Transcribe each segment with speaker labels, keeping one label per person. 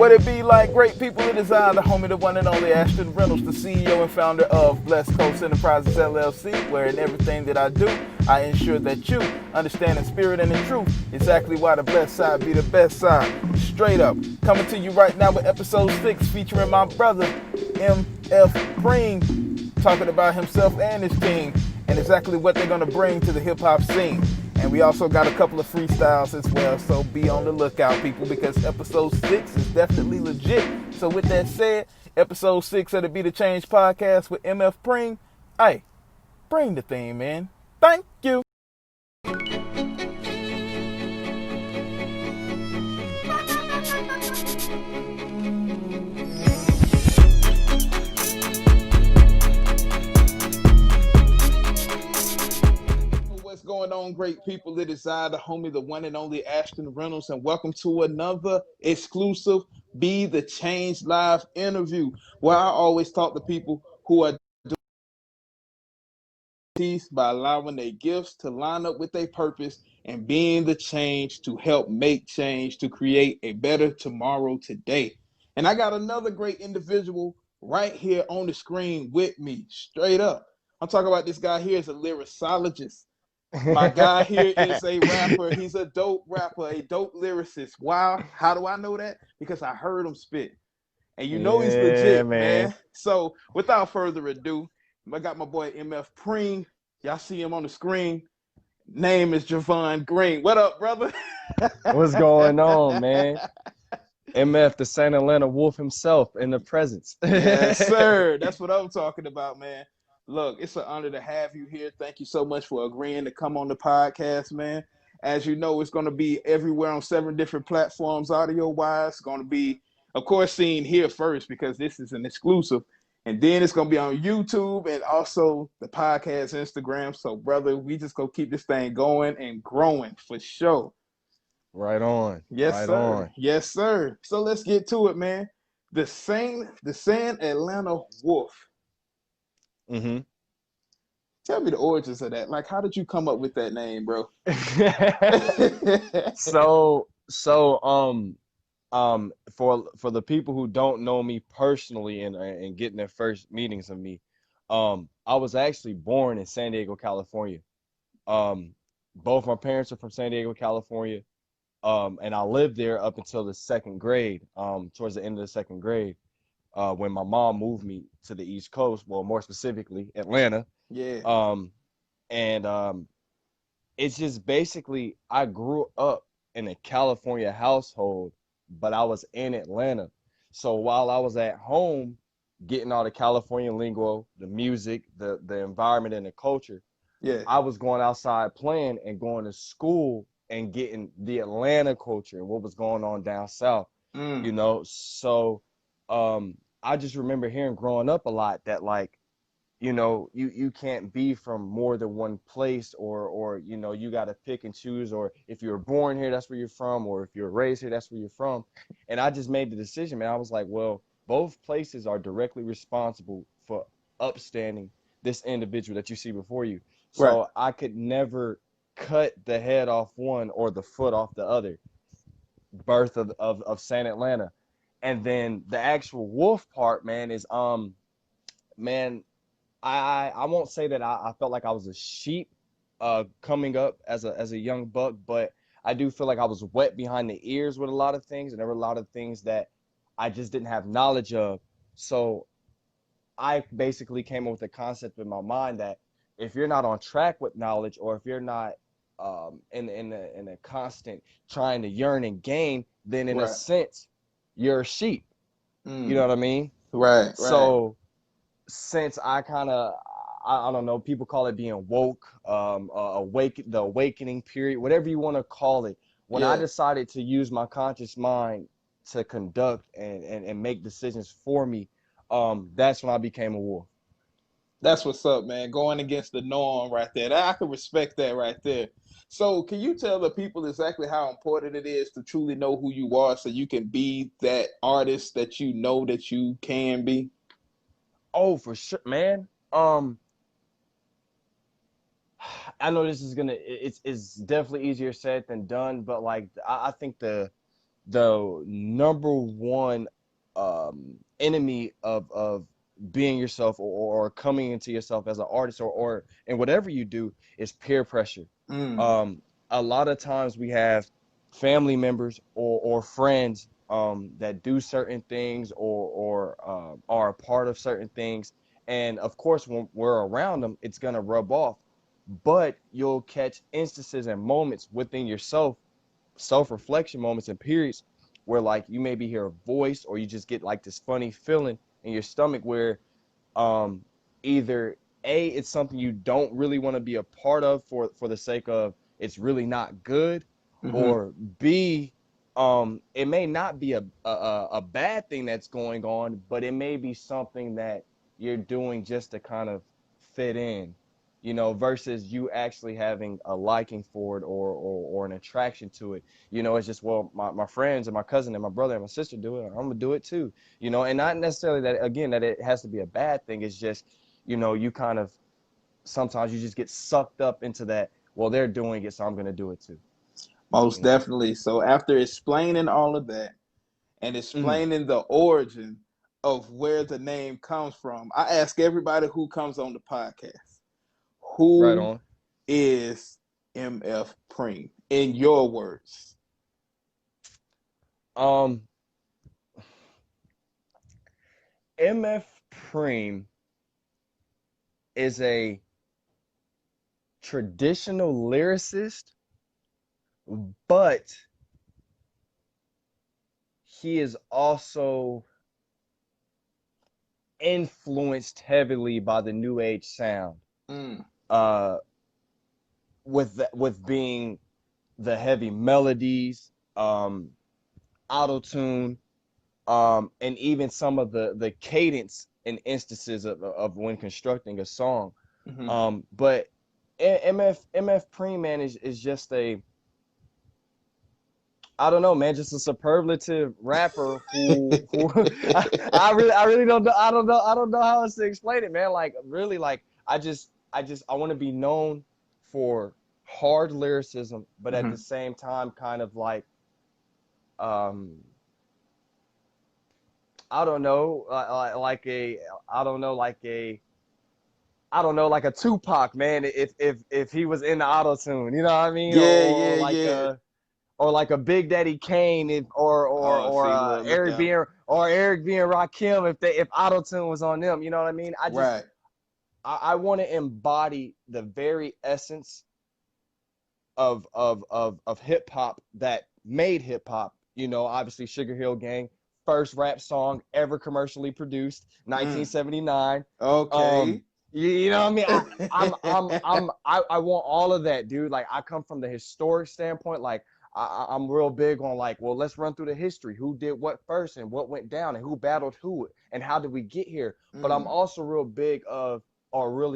Speaker 1: What it be like, great people? It is I, the homie, the one and only Ashton Reynolds, the CEO and founder of Blessed Coast Enterprises LLC, where in everything that I do, I ensure that you understand in spirit and in truth exactly why the blessed side be the best side. Straight up. Coming to you right now with episode 6 featuring my brother, MF Preme, talking about himself and his team and exactly what they're going to bring to the hip-hop scene. And we also got a couple of freestyles as well, so be on the lookout, people, because episode 6 is definitely legit. So with that said, episode 6 of the Be The Change podcast with MF Preme, hey, bring the theme in. Thank you. What's going on, great people? It is I, the homie, the one and only Ashton Reynolds, and welcome to another exclusive Be The Change live interview, where I always talk to people who are doing by allowing their gifts to line up with their purpose and being the change to help make change to create a better tomorrow today. And I got another great individual right here on the screen with me, straight up. I'm talking about this guy here is a lyricologist. My guy here is a rapper. He's a dope rapper, a dope lyricist. Wow. How do I know that? Because I heard him spit. And you know he's legit, man. So without further ado, I got my boy MF Preme. Y'all see him on the screen. Name is Javon Green. What up, brother?
Speaker 2: What's going on, man? MF, the Saint Atlanta Wolf himself in the presence.
Speaker 1: Yes, sir. That's what I'm talking about, man. Look, it's an honor to have you here. Thank you so much for agreeing to come on the podcast, man. As you know, it's going to be everywhere on 7 different platforms, audio-wise. It's going to be, of course, seen here first because this is an exclusive. And then it's going to be on YouTube and also the podcast Instagram. So, brother, we just going to keep this thing going and growing for sure.
Speaker 2: Right on.
Speaker 1: Yes,
Speaker 2: right
Speaker 1: sir.
Speaker 2: On.
Speaker 1: Yes, sir. So let's get to it, man. The Saint Atlanta Wolf.
Speaker 2: Mm-hmm.
Speaker 1: Tell me the origins of that. Like, how did you come up with that name, bro?
Speaker 2: For the people who don't know me personally and getting their first meetings of me, I was actually born in San Diego, California. Both my parents are from San Diego, California. And I lived there up until the 2nd grade, towards the end of the 2nd grade, when my mom moved me to the East Coast, well, more specifically, Atlanta.
Speaker 1: Yeah.
Speaker 2: It's just basically I grew up in a California household, but I was in Atlanta. So while I was at home getting all the California lingo, the music, the environment and the culture,
Speaker 1: Yeah.
Speaker 2: I was going outside playing and going to school and getting the Atlanta culture and what was going on down south, you know? So I just remember hearing growing up a lot that, like, you know, you can't be from more than one place, or you know, you got to pick and choose, or if you're born here, that's where you're from, or if you're raised here, that's where you're from. And I just made the decision, man. I was like, well, both places are directly responsible for upstanding this individual that you see before you. So
Speaker 1: Right.
Speaker 2: I could never cut the head off one or the foot off the other. Birth of Saint Atlanta. And then the actual wolf part, man, is man, I won't say that I felt like I was a sheep coming up as a young buck, but I do feel like I was wet behind the ears with a lot of things, and there were a lot of things that I just didn't have knowledge of. So I basically came up with a concept in my mind that if you're not on track with knowledge, or if you're not in a constant trying to yearn and gain, then in a
Speaker 1: Right.
Speaker 2: sense you're a sheep. You know what I mean?
Speaker 1: Right.
Speaker 2: So since I kind of, I don't know, people call it being woke, the awakening period, whatever you want to call it. When I decided to use my conscious mind to conduct and make decisions for me, that's when I became a wolf.
Speaker 1: That's what's up, man. Going against the norm right there. I can respect that right there. So can you tell the people exactly how important it is to truly know who you are so you can be that artist that you know that you can be?
Speaker 2: Oh, for sure, man. I know this is it's definitely easier said than done, but like I think the the number one enemy of being yourself, or coming into yourself as an artist, or in whatever you do, is peer pressure.
Speaker 1: Mm.
Speaker 2: Um, a lot of times we have family members or friends that do certain things, or are a part of certain things. And of course, when we're around them, it's going to rub off. But you'll catch instances and moments within yourself, self-reflection moments and periods, where like you maybe hear a voice, or you just get like this funny feeling in your stomach where um either A, it's something you don't really want to be a part of for the sake of it's really not good,
Speaker 1: Mm-hmm.
Speaker 2: or B, it may not be a bad thing that's going on, but it may be something that you're doing just to kind of fit in, versus you actually having a liking for it, or an attraction to it. It's just, well, my friends and my cousin and my brother and my sister do it, I'm gonna do it too. And not necessarily that, again, that it has to be a bad thing. It's just, you kind of, sometimes you just get sucked up into that, well, they're doing it, so I'm gonna do it too.
Speaker 1: Most definitely. So after explaining all of that and
Speaker 2: Mhm.
Speaker 1: explaining the origin of where the name comes from, I ask everybody who comes on the podcast,
Speaker 2: Right
Speaker 1: who
Speaker 2: on.
Speaker 1: is MF Preme in your words?
Speaker 2: um MF Preme is a traditional lyricist, but he is also influenced heavily by the new age sound,
Speaker 1: Mm.
Speaker 2: uh with being the heavy melodies, auto tune, and even some of the cadence and instances of when constructing a song.
Speaker 1: Mm-hmm.
Speaker 2: But MF Preem, man, is just a, I don't know, man, just a superlative rapper who I really don't know, I don't know how else to explain it, man. Like, really, like, I want to be known for hard lyricism, but at
Speaker 1: Mm-hmm.
Speaker 2: the same time, kind of like, um I don't know, like a, I don't know, like a, I don't know, like a Tupac, man, if he was in the auto tune, you know what I mean,
Speaker 1: Yeah, yeah, yeah.
Speaker 2: or like a Big Daddy Kane, if,
Speaker 1: Oh, see, look, look out.
Speaker 2: Eric B and Rakim, if auto tune was on them, you know what I mean.
Speaker 1: Right.
Speaker 2: I want to embody the very essence of hip hop that made hip hop. Obviously Sugar Hill Gang, first rap song ever commercially produced,
Speaker 1: Mm.
Speaker 2: 1979.
Speaker 1: Okay.
Speaker 2: You know what I mean? I want all of that, dude. Like, I come from the historic standpoint. Like, I'm real big on, like, well, let's run through the history. Who did what first, and what went down, and who battled who, and how did we get here? But I'm
Speaker 1: Mm.
Speaker 2: also really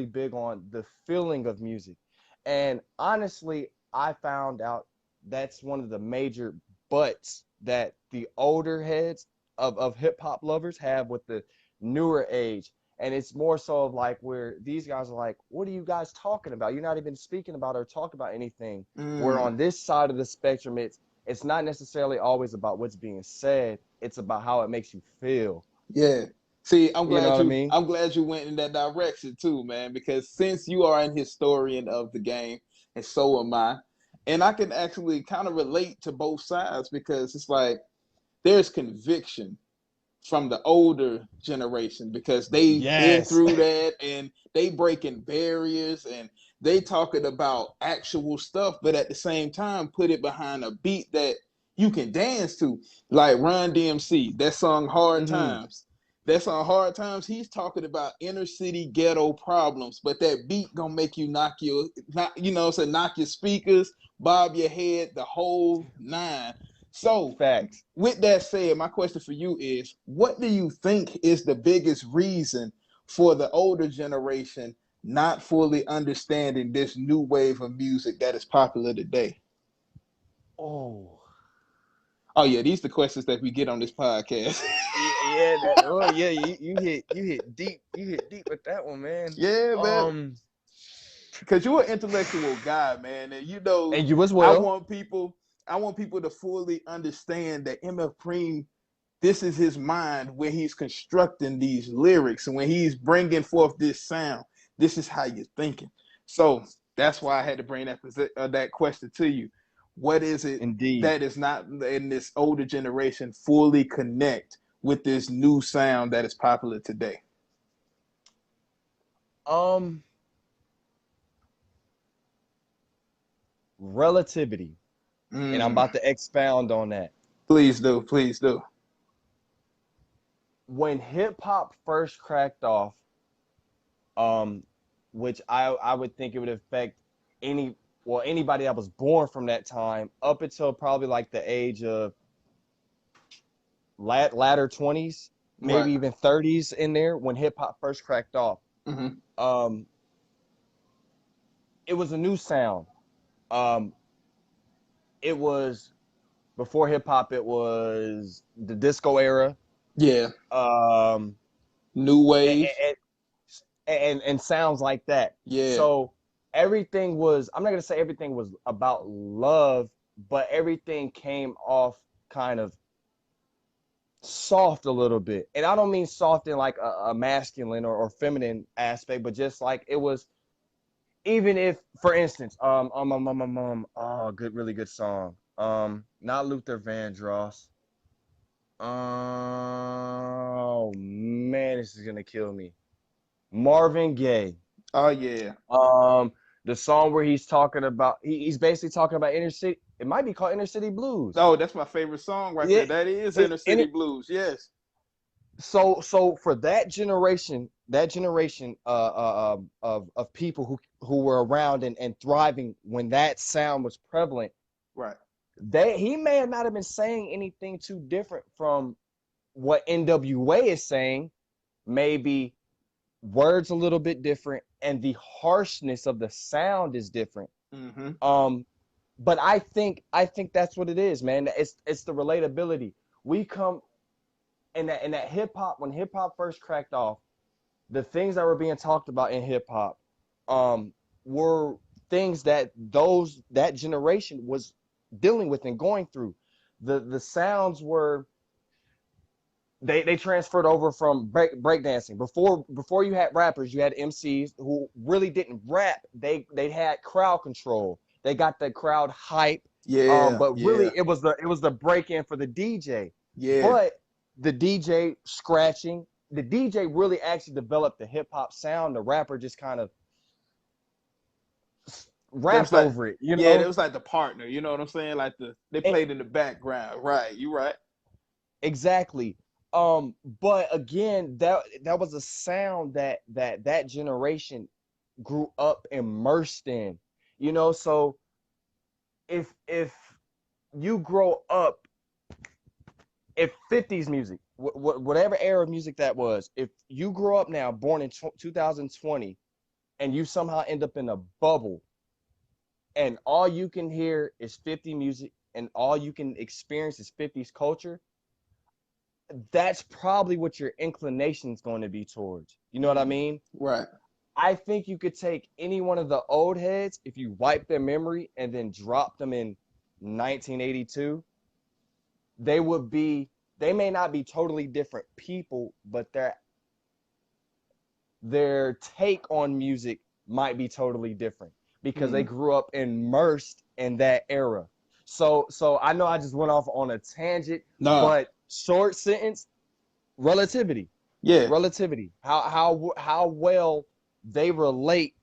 Speaker 2: big on the feeling of music. And honestly, I found out that's one of the major buts that the older heads of hip hop lovers have with the newer age. And it's more so of like, where these guys are like, what are you guys talking about? You're not even speaking about or talking about anything. Where
Speaker 1: Mm.
Speaker 2: on this side of the spectrum, it's not necessarily always about what's being said. It's about how it makes you feel.
Speaker 1: Yeah. See,
Speaker 2: You know what I mean?
Speaker 1: I'm glad you went in that direction too, man, because since you are an historian of the game, and so am I, and I can actually kind of relate to both sides because it's like there's conviction from the older generation because they've been
Speaker 2: Yes.
Speaker 1: through that and they breaking barriers and they talking about actual stuff, but at the same time put it behind a beat that you can dance to, like Run DMC, that song Hard
Speaker 2: Hmm.
Speaker 1: Times. That's on Hard Times. He's talking about inner city ghetto problems, but that beat gonna make you knock your speakers, bob your head, the whole nine. So
Speaker 2: Facts.
Speaker 1: with that said, my question for you is what do you think is the biggest reason for the older generation not fully understanding this new wave of music that is popular today?
Speaker 2: Oh.
Speaker 1: Oh yeah, these are the questions that we get on this podcast.
Speaker 2: Yeah, yeah, you hit deep with that one, man.
Speaker 1: Yeah, man.
Speaker 2: Um,
Speaker 1: Because you're an intellectual guy, man, and
Speaker 2: and you as
Speaker 1: I
Speaker 2: well.
Speaker 1: want people. I want people to fully understand that MF Preem, this is his mind when he's constructing these lyrics and when he's bringing forth this sound. This is how you're thinking. So that's why I had to bring that question to you. What is it
Speaker 2: Indeed.
Speaker 1: that is not in this older generation fully connect with this new sound that is popular today?
Speaker 2: Relativity. And I'm about to expound on that.
Speaker 1: Please do. Please do.
Speaker 2: When hip hop first cracked off, which I would think it would affect anybody that was born from that time up until probably like the age of latter 20s, maybe
Speaker 1: Right.
Speaker 2: even 30s in there when hip hop first cracked off.
Speaker 1: Mm-hmm.
Speaker 2: It was a new sound. Um, it was before hip hop. It was the disco era.
Speaker 1: Yeah.
Speaker 2: Um,
Speaker 1: New
Speaker 2: and,
Speaker 1: wave.
Speaker 2: and sounds like that.
Speaker 1: Yeah.
Speaker 2: So everything was. I'm not gonna say everything was about love, but everything came off kind of soft a little bit. And I don't mean soft in like a masculine or feminine aspect, but just like it was. Even if, for instance, oh, really good song. Not Luther Vandross. Oh man, this is gonna kill me. Marvin Gaye.
Speaker 1: Oh yeah.
Speaker 2: The song where he's talking about he's basically talking about inner city. It might be called Inner City Blues.
Speaker 1: Oh, that's my favorite song right
Speaker 2: Yeah,
Speaker 1: there. That is Inner City Blues. Yes.
Speaker 2: so for that generation of people who were around and thriving when that sound was prevalent,
Speaker 1: Right.
Speaker 2: he may have not have been saying anything too different from what NWA is saying. Maybe words a little bit different and the harshness of the sound is different.
Speaker 1: Mm-hmm.
Speaker 2: But I think that's what it is, man. It's the relatability. We come in that hip hop, when hip hop first cracked off, the things that were being talked about in hip hop were things that that generation was dealing with and going through. The sounds were they transferred over from breakdancing. Before you had rappers, you had MCs who really didn't rap. They had crowd control. They got the crowd hype.
Speaker 1: Yeah.
Speaker 2: But really
Speaker 1: Yeah.
Speaker 2: it was the break in for the DJ.
Speaker 1: Yeah.
Speaker 2: But the DJ scratching, the DJ really actually developed the hip hop sound. The rapper just kind of
Speaker 1: That was
Speaker 2: rapped
Speaker 1: like,
Speaker 2: over it,
Speaker 1: yeah, that was like the partner. You know what I'm saying? Like they
Speaker 2: It,
Speaker 1: played in the background. Right. You right.
Speaker 2: exactly. But again, that was a sound that generation grew up immersed in. So if you grow up, if 50s music, whatever era of music that was, if you grow up now, born in 2020, and you somehow end up in a bubble, and all you can hear is 50 music, and all you can experience is 50s culture, that's probably what your inclination is going to be towards. You know what I mean?
Speaker 1: Right.
Speaker 2: I think you could take any one of the old heads, if you wipe their memory and then drop them in 1982, they may not be totally different people, but their take on music might be totally different because they grew up immersed in that era. So I know I just went off on a tangent,
Speaker 1: Nah.
Speaker 2: but short sentence, relativity.
Speaker 1: Yeah.
Speaker 2: Relativity. How well they relate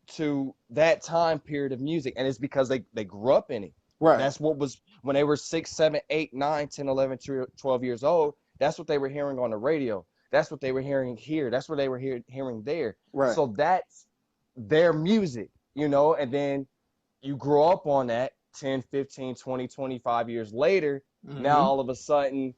Speaker 2: to that time period of music, and it's because they grew up in it.
Speaker 1: Right.
Speaker 2: That's what was when they were 6, 7, 8, 9, 10, 11, 12 years old. That's what they were hearing on the radio. That's what they were hearing here. That's what they were hearing there.
Speaker 1: Right.
Speaker 2: So that's their music, and then you grow up on that 10, 15, 20, 25 years later. Now all of a sudden,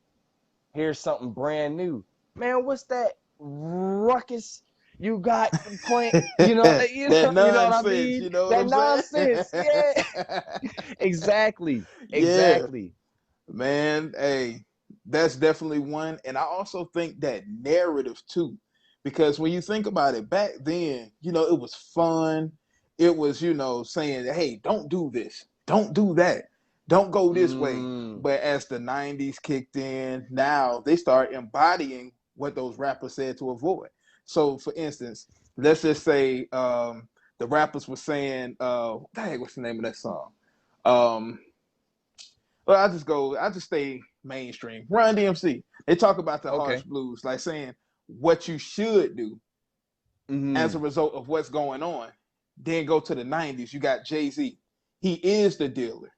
Speaker 2: here's something brand new. Man, what's that ruckus you got playing? You know
Speaker 1: That
Speaker 2: what I
Speaker 1: nonsense.
Speaker 2: mean?
Speaker 1: You know
Speaker 2: That
Speaker 1: what I'm saying?
Speaker 2: nonsense. Yeah. Exactly.
Speaker 1: Yeah.
Speaker 2: Exactly.
Speaker 1: Man, hey, that's definitely one. And I also think that narrative too. Because when you think about it, back then, it was fun. It was, saying, hey, don't do this, don't do that. Don't go this way.
Speaker 2: Mm.
Speaker 1: But as the 90s kicked in, now they start embodying what those rappers said to avoid. So, for instance, let's just say the rappers were saying, dang, what's the name of that song? Um, well, I just stay mainstream. Run DMC. They talk about the harsh
Speaker 2: Okay.
Speaker 1: blues, like saying what you should do as a
Speaker 2: Mm.
Speaker 1: result of what's going on. Then go to the 90s. You got Jay-Z. He is the dealer.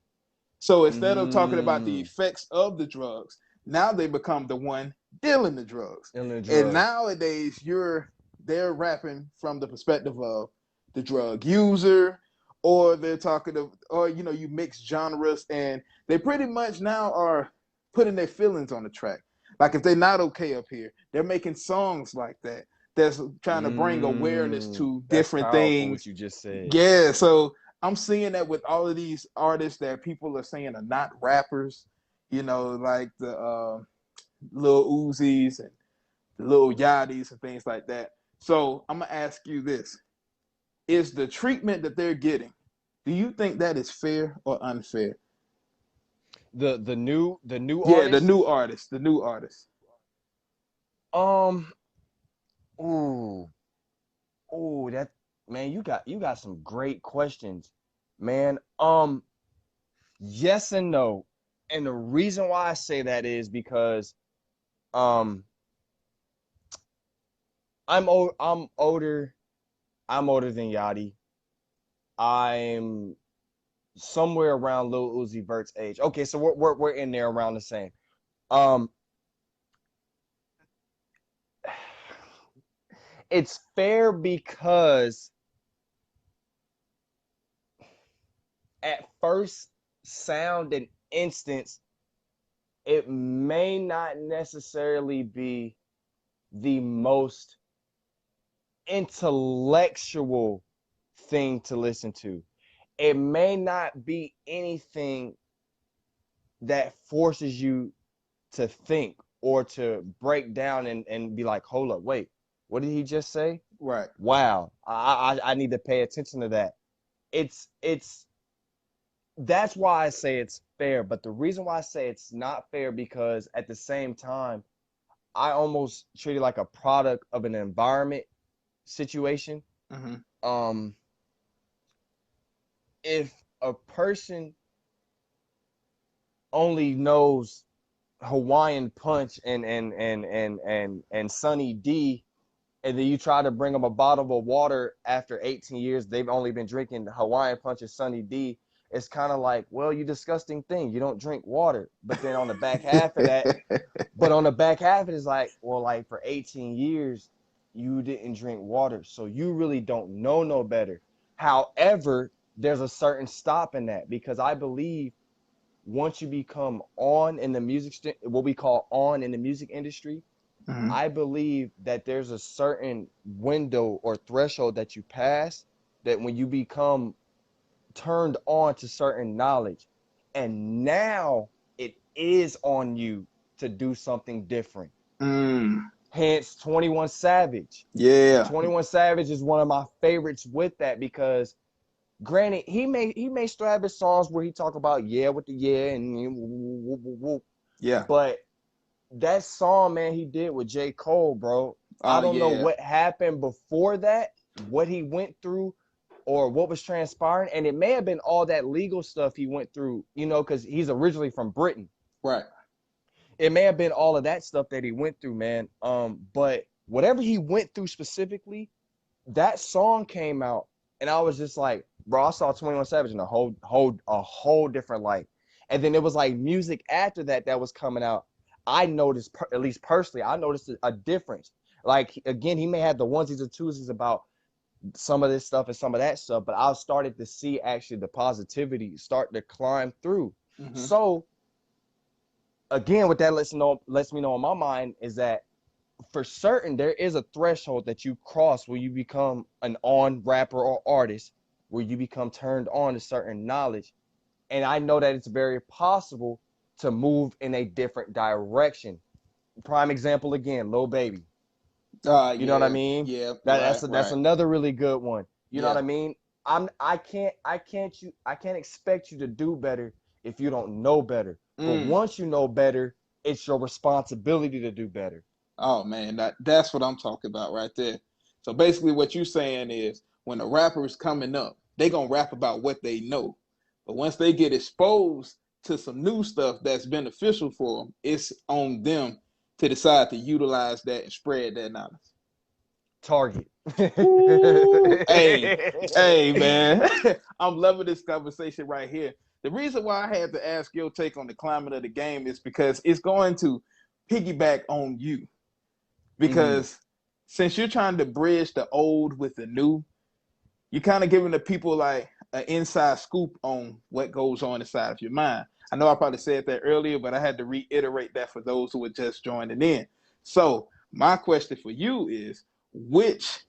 Speaker 1: So instead of talking about the
Speaker 2: Mm.
Speaker 1: effects of the drugs, now they become the one dealing the drugs.
Speaker 2: And the
Speaker 1: And
Speaker 2: drugs.
Speaker 1: nowadays they're rapping from the perspective of the drug user, or they're talking of, or you mix genres, and they pretty much now are putting their feelings on the track. Like if they're not okay up here, they're making songs like that that's trying to bring awareness
Speaker 2: Mm.
Speaker 1: to
Speaker 2: That's
Speaker 1: different
Speaker 2: powerful what
Speaker 1: things.
Speaker 2: you just said.
Speaker 1: Yeah, so I'm seeing that with all of these artists that people are saying are not rappers, like the Lil Uzis and the Lil Yachty's and things like that. So I'm gonna ask you this: is the treatment that they're getting, do you think that is fair or unfair?
Speaker 2: The new
Speaker 1: Yeah, the
Speaker 2: artist.
Speaker 1: new artists, the new artists.
Speaker 2: Um. Ooh. Ooh. That man. You got some great questions, man. Yes and no, and the reason why I say that is because um I'm older. I'm older than Yachty. I'm somewhere around Lil Uzi Vert's age. Okay, so we're in there around the same. Um, it's fair because at first sound and instance, it may not necessarily be the most intellectual thing to listen to. It may not be anything that forces you to think or to break down and be like, hold up, wait, what did he just say?
Speaker 1: Right.
Speaker 2: Wow, I need to pay attention to that. It's that's why I say it's fair, but the reason why I say it's not fair because at the same time, I almost treat it like a product of an environment situation.
Speaker 1: Mm-hmm.
Speaker 2: Um, if a person only knows Hawaiian Punch and Sunny D, and then you try to bring them a bottle of water after 18 years, they've only been drinking Hawaiian Punch and Sunny D. It's kind of like, well, you disgusting thing. You don't drink water. But then on the back half of that, but on the back half, it is like, well, like for 18 years, you didn't drink water. So you really don't know no better. However, there's a certain stop in that because I believe once you become on in the music, what we call on in the music industry,
Speaker 1: Mm-hmm.
Speaker 2: I believe that there's a certain window or threshold that you pass that when you become turned on to certain knowledge, and now it is on you to do something different.
Speaker 1: Mm.
Speaker 2: Hence 21 Savage.
Speaker 1: Yeah.
Speaker 2: 21 Savage is one of my favorites with that because granted he may still have his songs where he talk about yeah with the yeah and woo, woo, woo,
Speaker 1: Yeah.
Speaker 2: but that song, man, he did with J. Cole, bro. I
Speaker 1: Oh
Speaker 2: don't know
Speaker 1: yeah.
Speaker 2: what happened before that, what he went through, or what was transpiring. And it may have been all that legal stuff he went through, because he's originally from Britain.
Speaker 1: Right.
Speaker 2: It may have been all of that stuff that he went through, man. But whatever he went through specifically, that song came out, and I was just like, bro, I saw 21 Savage in a whole different light. And then it was like music after that that was coming out. I noticed, at least personally, I noticed a difference. Like again, he may have the onesies and twosies about some of this stuff and some of that stuff, but I started to see actually the positivity start to climb through.
Speaker 1: Mm-hmm.
Speaker 2: So again, what that lets me know in my mind is that for certain there is a threshold that you cross where you become an on rapper or artist, where you become turned on to certain knowledge. And I know that it's very possible to move in a different direction. Prime example again, Lil Baby. You know what I
Speaker 1: Yeah.
Speaker 2: mean?
Speaker 1: Yeah.
Speaker 2: That,
Speaker 1: Right.
Speaker 2: that's
Speaker 1: Right.
Speaker 2: another really good one. You know what
Speaker 1: Yeah.
Speaker 2: I mean? I can't expect you to do better if you don't know better. But once you know better, it's your responsibility to do better.
Speaker 1: Oh man, that's what I'm talking about right there. So basically what you're saying is when a rapper is coming up, they gonna rap about what they know. But once they get exposed to some new stuff that's beneficial for them, it's on them to decide to utilize that and spread that knowledge.
Speaker 2: Target.
Speaker 1: Ooh, hey, man. I'm loving this conversation right here. The reason why I had to ask your take on the climate of the game is because it's going to piggyback on you. Because since you're trying to bridge the old with the new, you're kind of giving the people like an inside scoop on what goes on inside of your mind. I know I probably said that earlier, but I had to reiterate that for those who were just joining in. So my question for you is, which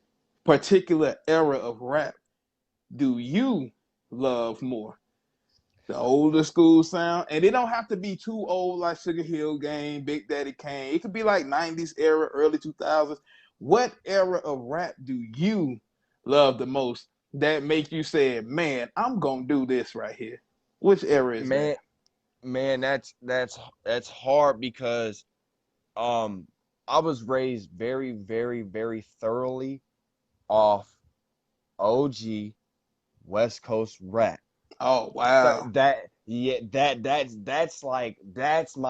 Speaker 1: particular era of rap do you love more? The older school sound, and it don't have to be too old like Sugar Hill Gang, Big Daddy Kane. It could be like 90s era, early 2000s. What era of rap do you love the most that make you say, man, I'm gonna do this right here? Which era is that?
Speaker 2: Man, that's hard because I was raised very, very, very thoroughly off OG West Coast rap.
Speaker 1: Oh wow.
Speaker 2: That's my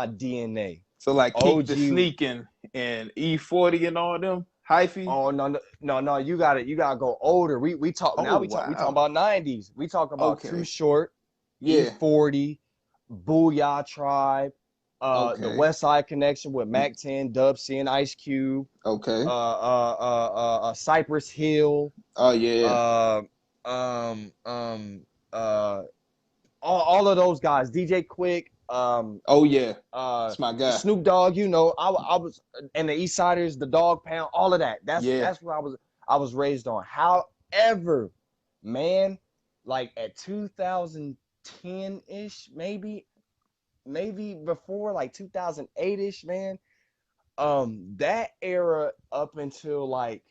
Speaker 2: DNA.
Speaker 1: So like Keep the
Speaker 2: OG.
Speaker 1: Sneaking and E40 and all them hyphy.
Speaker 2: Oh no, you gotta go older. We talk
Speaker 1: Oh
Speaker 2: now. We talking
Speaker 1: wow.
Speaker 2: about 90s. We talk about Too
Speaker 1: Okay.
Speaker 2: Short,
Speaker 1: Yeah.
Speaker 2: E40, Booyah Tribe, the
Speaker 1: Okay.
Speaker 2: West Side Connection with Mac 10, Dub C, and Ice Cube,
Speaker 1: Okay.
Speaker 2: Cypress Hill,
Speaker 1: Oh yeah.
Speaker 2: uh, um, um, uh, all of those guys, DJ Quick,
Speaker 1: Oh yeah.
Speaker 2: uh,
Speaker 1: It's my guy.
Speaker 2: Snoop Dogg. You know, I was, and the East Siders, the Dog Pound, all of that.
Speaker 1: Yeah.
Speaker 2: That's what I was raised on. However, man, like at 2010 ish, maybe before like 2008 ish, man. That era up until like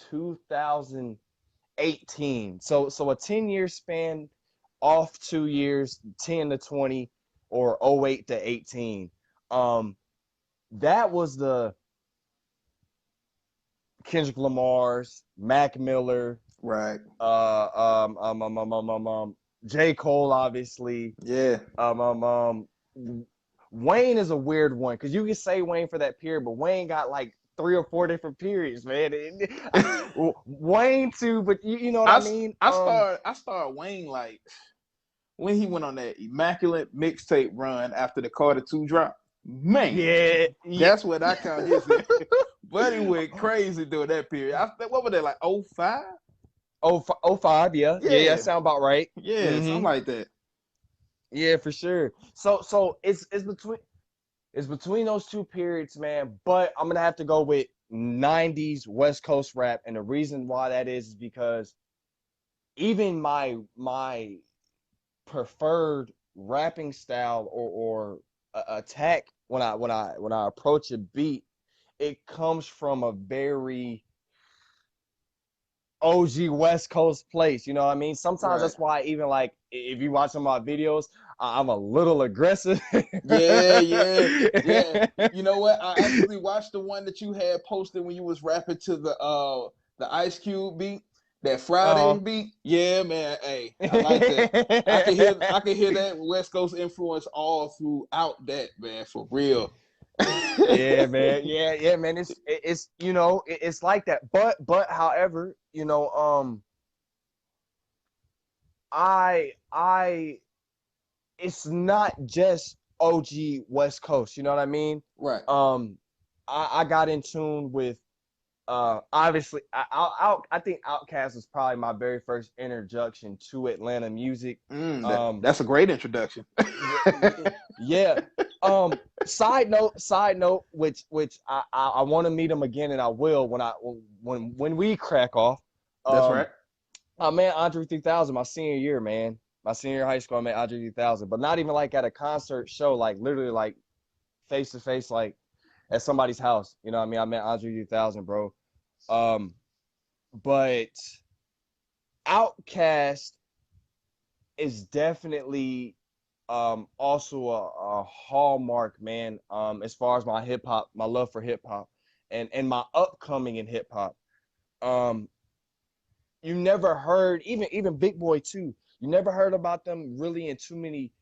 Speaker 2: 2018. So a 10-year span off 2 years, 10 to 20 or 08 to 18. That was the Kendrick Lamar's, Mac Miller,
Speaker 1: Right.
Speaker 2: J. Cole, obviously.
Speaker 1: Yeah.
Speaker 2: Wayne is a weird one because you can say Wayne for that period, but Wayne got like 3 or 4 different periods, man. Wayne too, but you know what I mean.
Speaker 1: I started Wayne like when he went on that immaculate mixtape run after the Carter 2 drop. Man,
Speaker 2: yeah.
Speaker 1: that's what I count his in. But he went crazy during that period. What was that, like 05?
Speaker 2: Oh, 05, yeah. Yeah, that sound about right.
Speaker 1: Yeah, something like that.
Speaker 2: Yeah, for sure. So it's between those two periods, man. But I'm gonna have to go with 90s West Coast rap, and the reason why that is because even my preferred rapping style or attack when I approach a beat, it comes from a very OG West Coast place. You know what I mean? Sometimes
Speaker 1: Right.
Speaker 2: that's why even like if you watch some of my videos, I'm a little aggressive.
Speaker 1: Yeah. You know what? I actually watched the one that you had posted when you was rapping to the Ice Cube beat, that Friday beat. Yeah, man. Hey, I like that. I can hear that West Coast influence all throughout that, man, for real.
Speaker 2: Yeah, man. Yeah, man. It's you know, it's like that. But however, you know, I it's not just OG West Coast, you know what I mean?
Speaker 1: Right.
Speaker 2: I got in tune with obviously I think Outkast was probably my very first introduction to Atlanta music.
Speaker 1: That's a great introduction.
Speaker 2: Yeah. Side note, which I want to meet him again, and I will when we crack off.
Speaker 1: That's right.
Speaker 2: I met Andre 3000 my senior year, man. My senior year of high school, I met Andre 3000, but not even like at a concert show, like literally like face to face, like at somebody's house. You know what I mean? I met Andre 3000, bro. But Outkast is definitely Also a hallmark, man. As far as my hip hop, my love for hip hop, and my upcoming in hip hop. Um, you never heard even Big Boy too. You never heard about them really in too many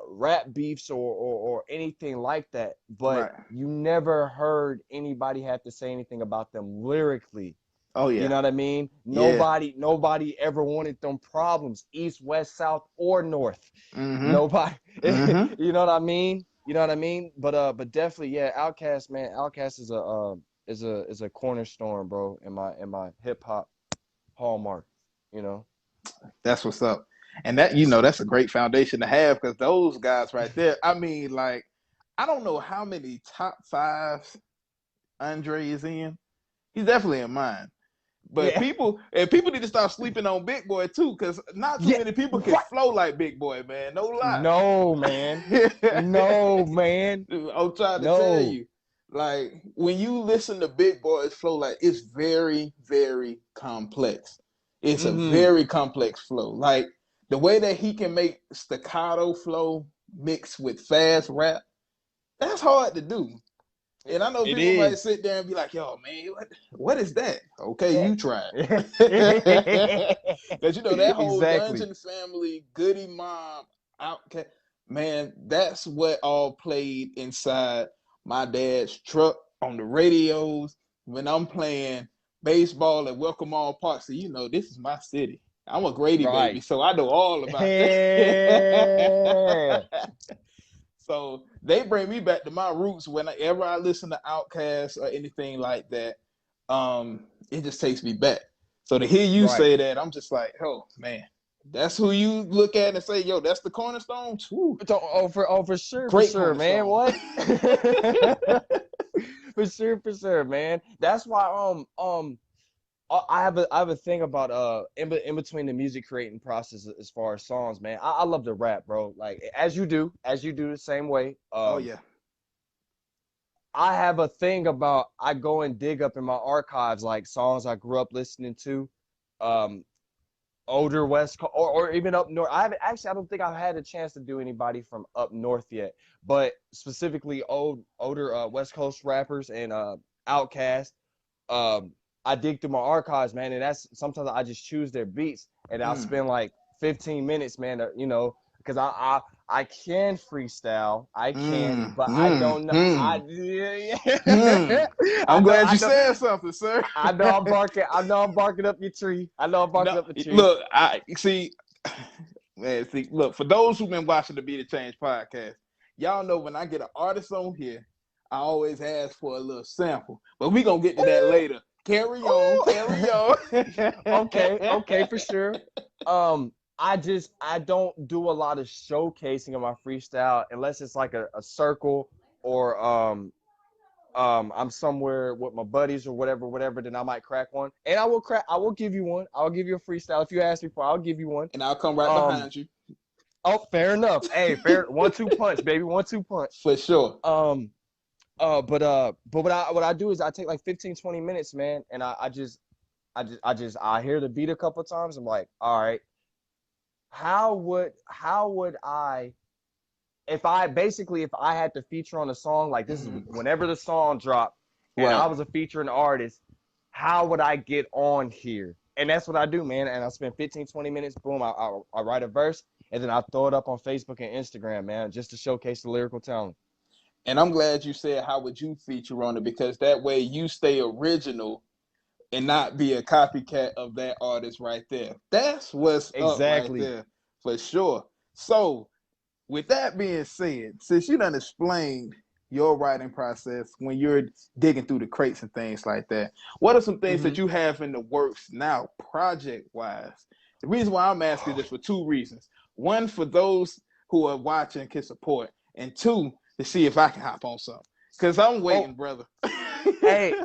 Speaker 2: rap beefs or anything like that. But
Speaker 1: Right.
Speaker 2: you never heard anybody have to say anything about them lyrically.
Speaker 1: Oh
Speaker 2: You
Speaker 1: yeah.
Speaker 2: know what I mean?
Speaker 1: Yeah.
Speaker 2: Nobody ever wanted them problems, east, west, south, or north.
Speaker 1: Mm-hmm.
Speaker 2: Nobody,
Speaker 1: Mm-hmm.
Speaker 2: you know what I mean? You know what I mean? But definitely, yeah, Outkast, man. Outkast is a cornerstone, bro, in my hip hop hallmark. You know?
Speaker 1: That's what's up. And that, that's a great foundation to have because those guys right there, I mean, like, I don't know how many top fives Andre is in. He's definitely in mine. But
Speaker 2: Yeah,
Speaker 1: people need to stop sleeping on Big Boy too, because not too
Speaker 2: yeah.
Speaker 1: many people can
Speaker 2: What?
Speaker 1: flow like Big Boy, man. No lie.
Speaker 2: No, man. No, man.
Speaker 1: I'm trying to tell
Speaker 2: No.
Speaker 1: you, like when you listen to Big Boy's flow, like it's very, very complex. It's a
Speaker 2: Mm-hmm.
Speaker 1: very complex flow. Like the way that he can make staccato flow mixed with fast rap, that's hard to do. And I know
Speaker 2: It
Speaker 1: people might
Speaker 2: is.
Speaker 1: sit there and be like, "Yo, man, what is that?" Okay,
Speaker 2: Yeah.
Speaker 1: you try it. Because that whole
Speaker 2: Exactly.
Speaker 1: Dungeon Family, Goody Mob, Outcast, man, that's what all played inside my dad's truck on the radios when I'm playing baseball at Welcome All Park. So this is my city. I'm a Grady baby,
Speaker 2: Right.
Speaker 1: so I know all about
Speaker 2: Yeah.
Speaker 1: that. So they bring me back to my roots whenever I listen to Outkast or anything like that. It just takes me back. So to hear you
Speaker 2: Right.
Speaker 1: say that, I'm just like, oh man, that's who you look at and say, yo, that's the cornerstone. Woo, for
Speaker 2: For
Speaker 1: great
Speaker 2: sure, man.
Speaker 1: cornerstone.
Speaker 2: What? For sure, man. That's why I have a thing about in between the music creating process as far as songs, man. I love to rap, bro. Like as you do the same way.
Speaker 1: Oh yeah.
Speaker 2: I have a thing about I go and dig up in my archives like songs I grew up listening to, um, older West or even up north. I don't think I've had a chance to do anybody from up north yet, but specifically older West Coast rappers and Outkast. Um, I dig through my archives, man, and that's sometimes I just choose their beats and I'll
Speaker 1: Mm,
Speaker 2: spend like 15 minutes, man, because I can freestyle, I can, but I don't know.
Speaker 1: mm.
Speaker 2: I
Speaker 1: I'm
Speaker 2: know,
Speaker 1: glad
Speaker 2: I
Speaker 1: you
Speaker 2: know,
Speaker 1: said something, sir.
Speaker 2: I know I'm barking. I know I'm barking up your tree. I know I'm barking
Speaker 1: No,
Speaker 2: up the tree.
Speaker 1: look, I see. Man, see, look, for those who've been watching the Be the Change podcast, y'all know when I get an artist on here, I always ask for a little sample. But we gonna get to that
Speaker 2: Ooh,
Speaker 1: later. Carry on, carry
Speaker 2: ooh.
Speaker 1: on.
Speaker 2: Okay, for sure. I don't do a lot of showcasing of my freestyle unless it's like a circle or I'm somewhere with my buddies or whatever, then I might crack one. And I will give you one. I'll give you a freestyle. If you ask me for, I'll give you one.
Speaker 1: And I'll come right
Speaker 2: Um,
Speaker 1: behind you.
Speaker 2: oh, fair enough. Hey, fair 1-2 punch, baby. 1-2 punch.
Speaker 1: For sure.
Speaker 2: Um, but what I do is I take like 15, 20 minutes, man, and I hear the beat a couple of times. I'm like, all right, how would I if I had to feature on a song, like this is
Speaker 1: Mhm.
Speaker 2: whenever the song dropped and
Speaker 1: Right.
Speaker 2: I was a featuring artist, how would I get on here? And that's what I do, man. And I spend 15, 20 minutes, boom, I write a verse and then I throw it up on Facebook and Instagram, man, just to showcase the lyrical talent.
Speaker 1: And I'm glad you said how would you feature on it because that way you stay original and not be a copycat of that artist right there. That's what's up right
Speaker 2: Exactly.
Speaker 1: there for sure. So with that being said, since you done explained your writing process when you're digging through the crates and things like that, what are some things that
Speaker 2: Mm-hmm.
Speaker 1: you have in the works now, project wise? The reason why I'm asking this for two reasons. One, for those who are watching can support, and two, to see if I can hop on something. Because I'm
Speaker 2: Oh,
Speaker 1: waiting, brother.
Speaker 2: hey,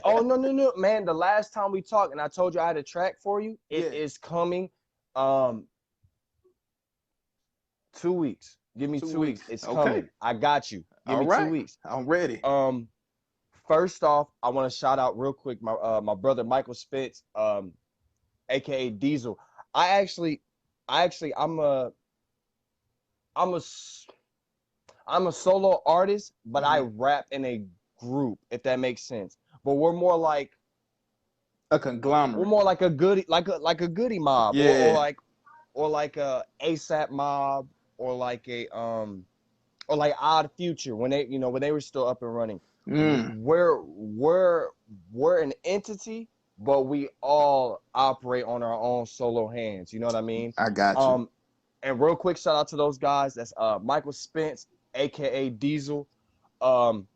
Speaker 2: oh no, man. The last time we talked and I told you I had a track for you, it
Speaker 1: Yeah.
Speaker 2: is coming. Um, 2 weeks. Give me 2 weeks.
Speaker 1: 2 weeks.
Speaker 2: It's
Speaker 1: Okay.
Speaker 2: coming. I got you. Give
Speaker 1: All
Speaker 2: me two
Speaker 1: right.
Speaker 2: weeks.
Speaker 1: I'm ready.
Speaker 2: Um, First off, I want to shout out real quick my brother Michael Spence, aka Diesel. I actually I'm I'm a I'm a solo artist, but I
Speaker 1: Mhm.
Speaker 2: rap in a group, if that makes sense. But
Speaker 1: A
Speaker 2: we're
Speaker 1: conglomerate.
Speaker 2: more like a goody goody mob,
Speaker 1: Yeah,
Speaker 2: or like a ASAP mob, or or like Odd Future when when they were still up and running.
Speaker 1: mm,
Speaker 2: We're an entity, but we all operate on our own solo hands. You know what I mean?
Speaker 1: I got you.
Speaker 2: Um, and real quick shout out to those guys. That's Michael Spence, aka Diesel, um,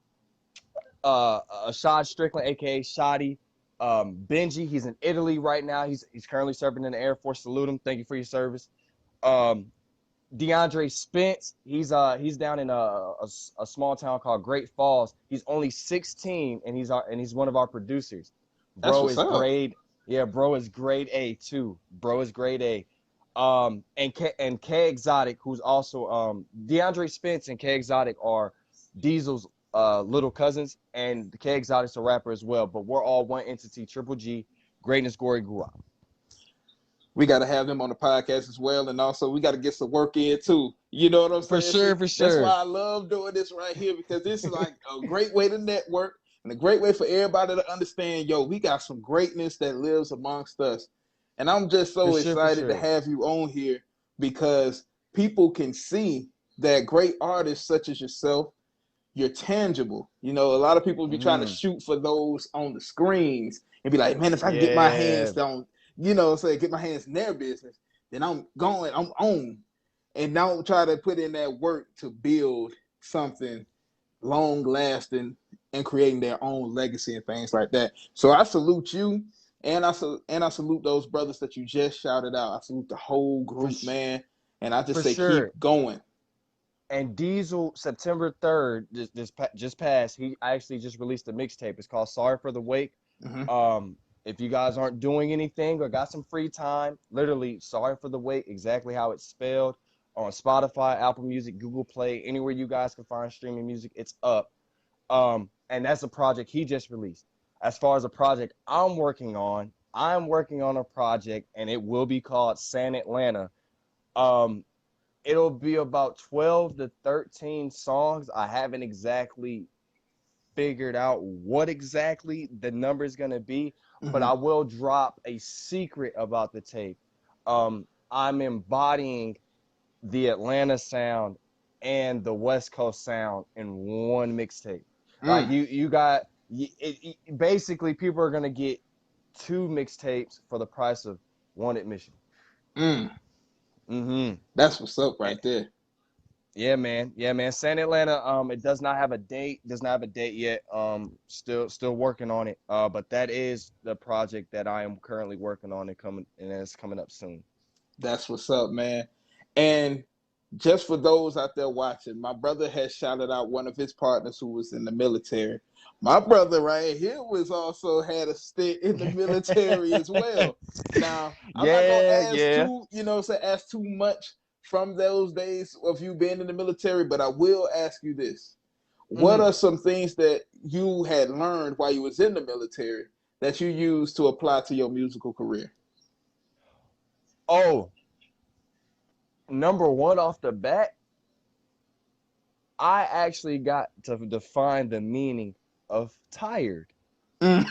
Speaker 2: Ashad Strickland, aka Shoddy, Benji. He's in Italy right now. He's currently serving in the Air Force. Salute him. Thank you for your service. Um, DeAndre Spence, he's down in a small town called Great Falls. He's only 16, and he's one of our producers.
Speaker 1: That's
Speaker 2: Bro
Speaker 1: what's
Speaker 2: is
Speaker 1: up.
Speaker 2: grade Yeah, bro is grade A too. Bro is grade A. And K Exotic, who's also DeAndre Spence and K Exotic are Diesel's little cousins, and K Exotic's a rapper as well. But we're all one entity, Triple G, Greatness Gory Guap.
Speaker 1: We got to have them on the podcast as well, and also we got to get some work in too. You know what I'm
Speaker 2: For
Speaker 1: saying?
Speaker 2: sure,
Speaker 1: See,
Speaker 2: for
Speaker 1: that's why
Speaker 2: sure.
Speaker 1: I love doing this right here, because this is like a great way to network and a great way for everybody to understand. Yo, we got some greatness that lives amongst us, and I'm just
Speaker 2: For
Speaker 1: so
Speaker 2: sure, for
Speaker 1: excited to
Speaker 2: sure.
Speaker 1: have you on here because people can see that great artists such as yourself, you're tangible. You know, a lot of people be trying to
Speaker 2: Mm.
Speaker 1: shoot for those on the screens and be like, man, if I can get my
Speaker 2: Yeah,
Speaker 1: hands on, you know, say get my hands in their business, then I'm going, I'm on. And don't try to put in that work to build something long lasting and creating their own legacy and things like that. So I salute you, and I salute those brothers that you just shouted out. I salute the whole
Speaker 2: for
Speaker 1: group,
Speaker 2: sh-
Speaker 1: man. And I just
Speaker 2: for
Speaker 1: say keep
Speaker 2: sure.
Speaker 1: going.
Speaker 2: And Diesel, September 3rd, just passed. He actually just released a mixtape. It's called Sorry for the Wait.
Speaker 1: Mm-hmm.
Speaker 2: Um, if you guys aren't doing anything or got some free time, literally Sorry for the Wait, exactly how it's spelled, on Spotify, Apple Music, Google Play, anywhere you guys can find streaming music, it's up. And that's a project he just released. As far as a project I'm working on a project, and it will be called San Atlanta. Um, it'll be about 12 to 13 songs. I haven't exactly figured out what exactly the number is going to be, but
Speaker 1: Mm-hmm.
Speaker 2: I will drop a secret about the tape. I'm embodying the Atlanta sound and the West Coast sound in one mixtape. Like
Speaker 1: Mm.
Speaker 2: basically people are going to get two mixtapes for the price of one admission.
Speaker 1: Mm.
Speaker 2: Mm-hmm.
Speaker 1: That's what's up right there.
Speaker 2: Yeah, man. Yeah, man. San Atlanta, it does not have a date. Does not have a date yet. Still working on it. But that is the project that I am currently working on and it's coming up soon.
Speaker 1: That's what's up, man. And just for those out there watching, my brother has shouted out one of his partners who was in the military. My brother right here was also had a stint in the military as well. Now, I'm not gonna
Speaker 2: Yeah,
Speaker 1: ask
Speaker 2: yeah.
Speaker 1: too, say ask too much from those days of you being in the military, but I will ask you this. What
Speaker 2: Hmm.
Speaker 1: are some things that you had learned while you was in the military that you used to apply to your musical career?
Speaker 2: Oh, number one off the bat, I actually got to define the meaning of tired.
Speaker 1: Mm.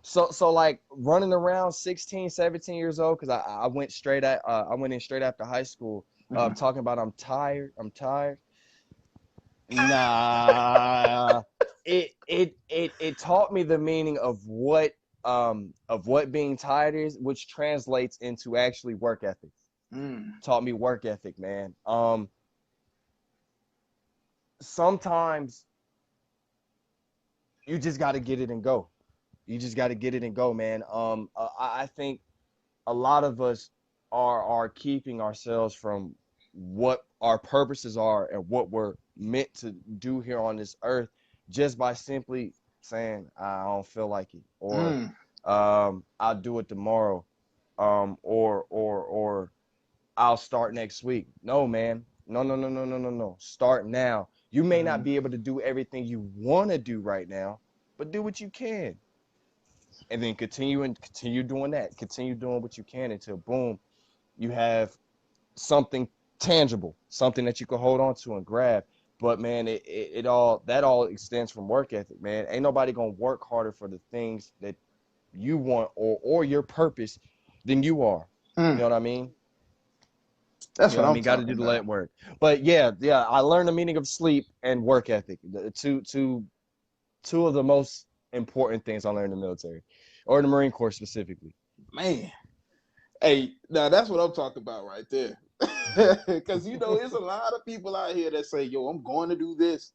Speaker 2: So like running around 16, 17 years old, because I went I went in straight after high school,
Speaker 1: Mhm.
Speaker 2: talking about I'm tired. Nah, it taught me the meaning of what being tired is, which translates into actually work ethic.
Speaker 1: Mm.
Speaker 2: Taught me work ethic, man. Sometimes you just got to get it and go. You just got to get it and go, man. I think a lot of us are keeping ourselves from what our purposes are and what we're meant to do here on this earth just by simply saying I don't feel like it, or
Speaker 1: Mm.
Speaker 2: I'll do it tomorrow, or I'll start next week. No, man. No, no, no, no, no, no, no. Start now. You may not
Speaker 1: Mm.
Speaker 2: be able to do everything you want to do right now, but do what you can. And then continue doing that. Continue doing what you can until boom, you have something tangible, something that you can hold on to and grab. But man, it all extends from work ethic, man. Ain't nobody gonna work harder for the things that you want or your purpose than you are. You know
Speaker 1: Mm,
Speaker 2: what I mean?
Speaker 1: that's
Speaker 2: You know
Speaker 1: what
Speaker 2: what I
Speaker 1: I'm
Speaker 2: mean? Got to do
Speaker 1: talking
Speaker 2: the
Speaker 1: about.
Speaker 2: lead work. But yeah, I learned the meaning of sleep and work ethic. The two of the most important things I learned in the military, or in the Marine Corps specifically.
Speaker 1: Man, hey, now that's what I'm talking about right there. Because there's a lot of people out here that say, "Yo, I'm going to do this,"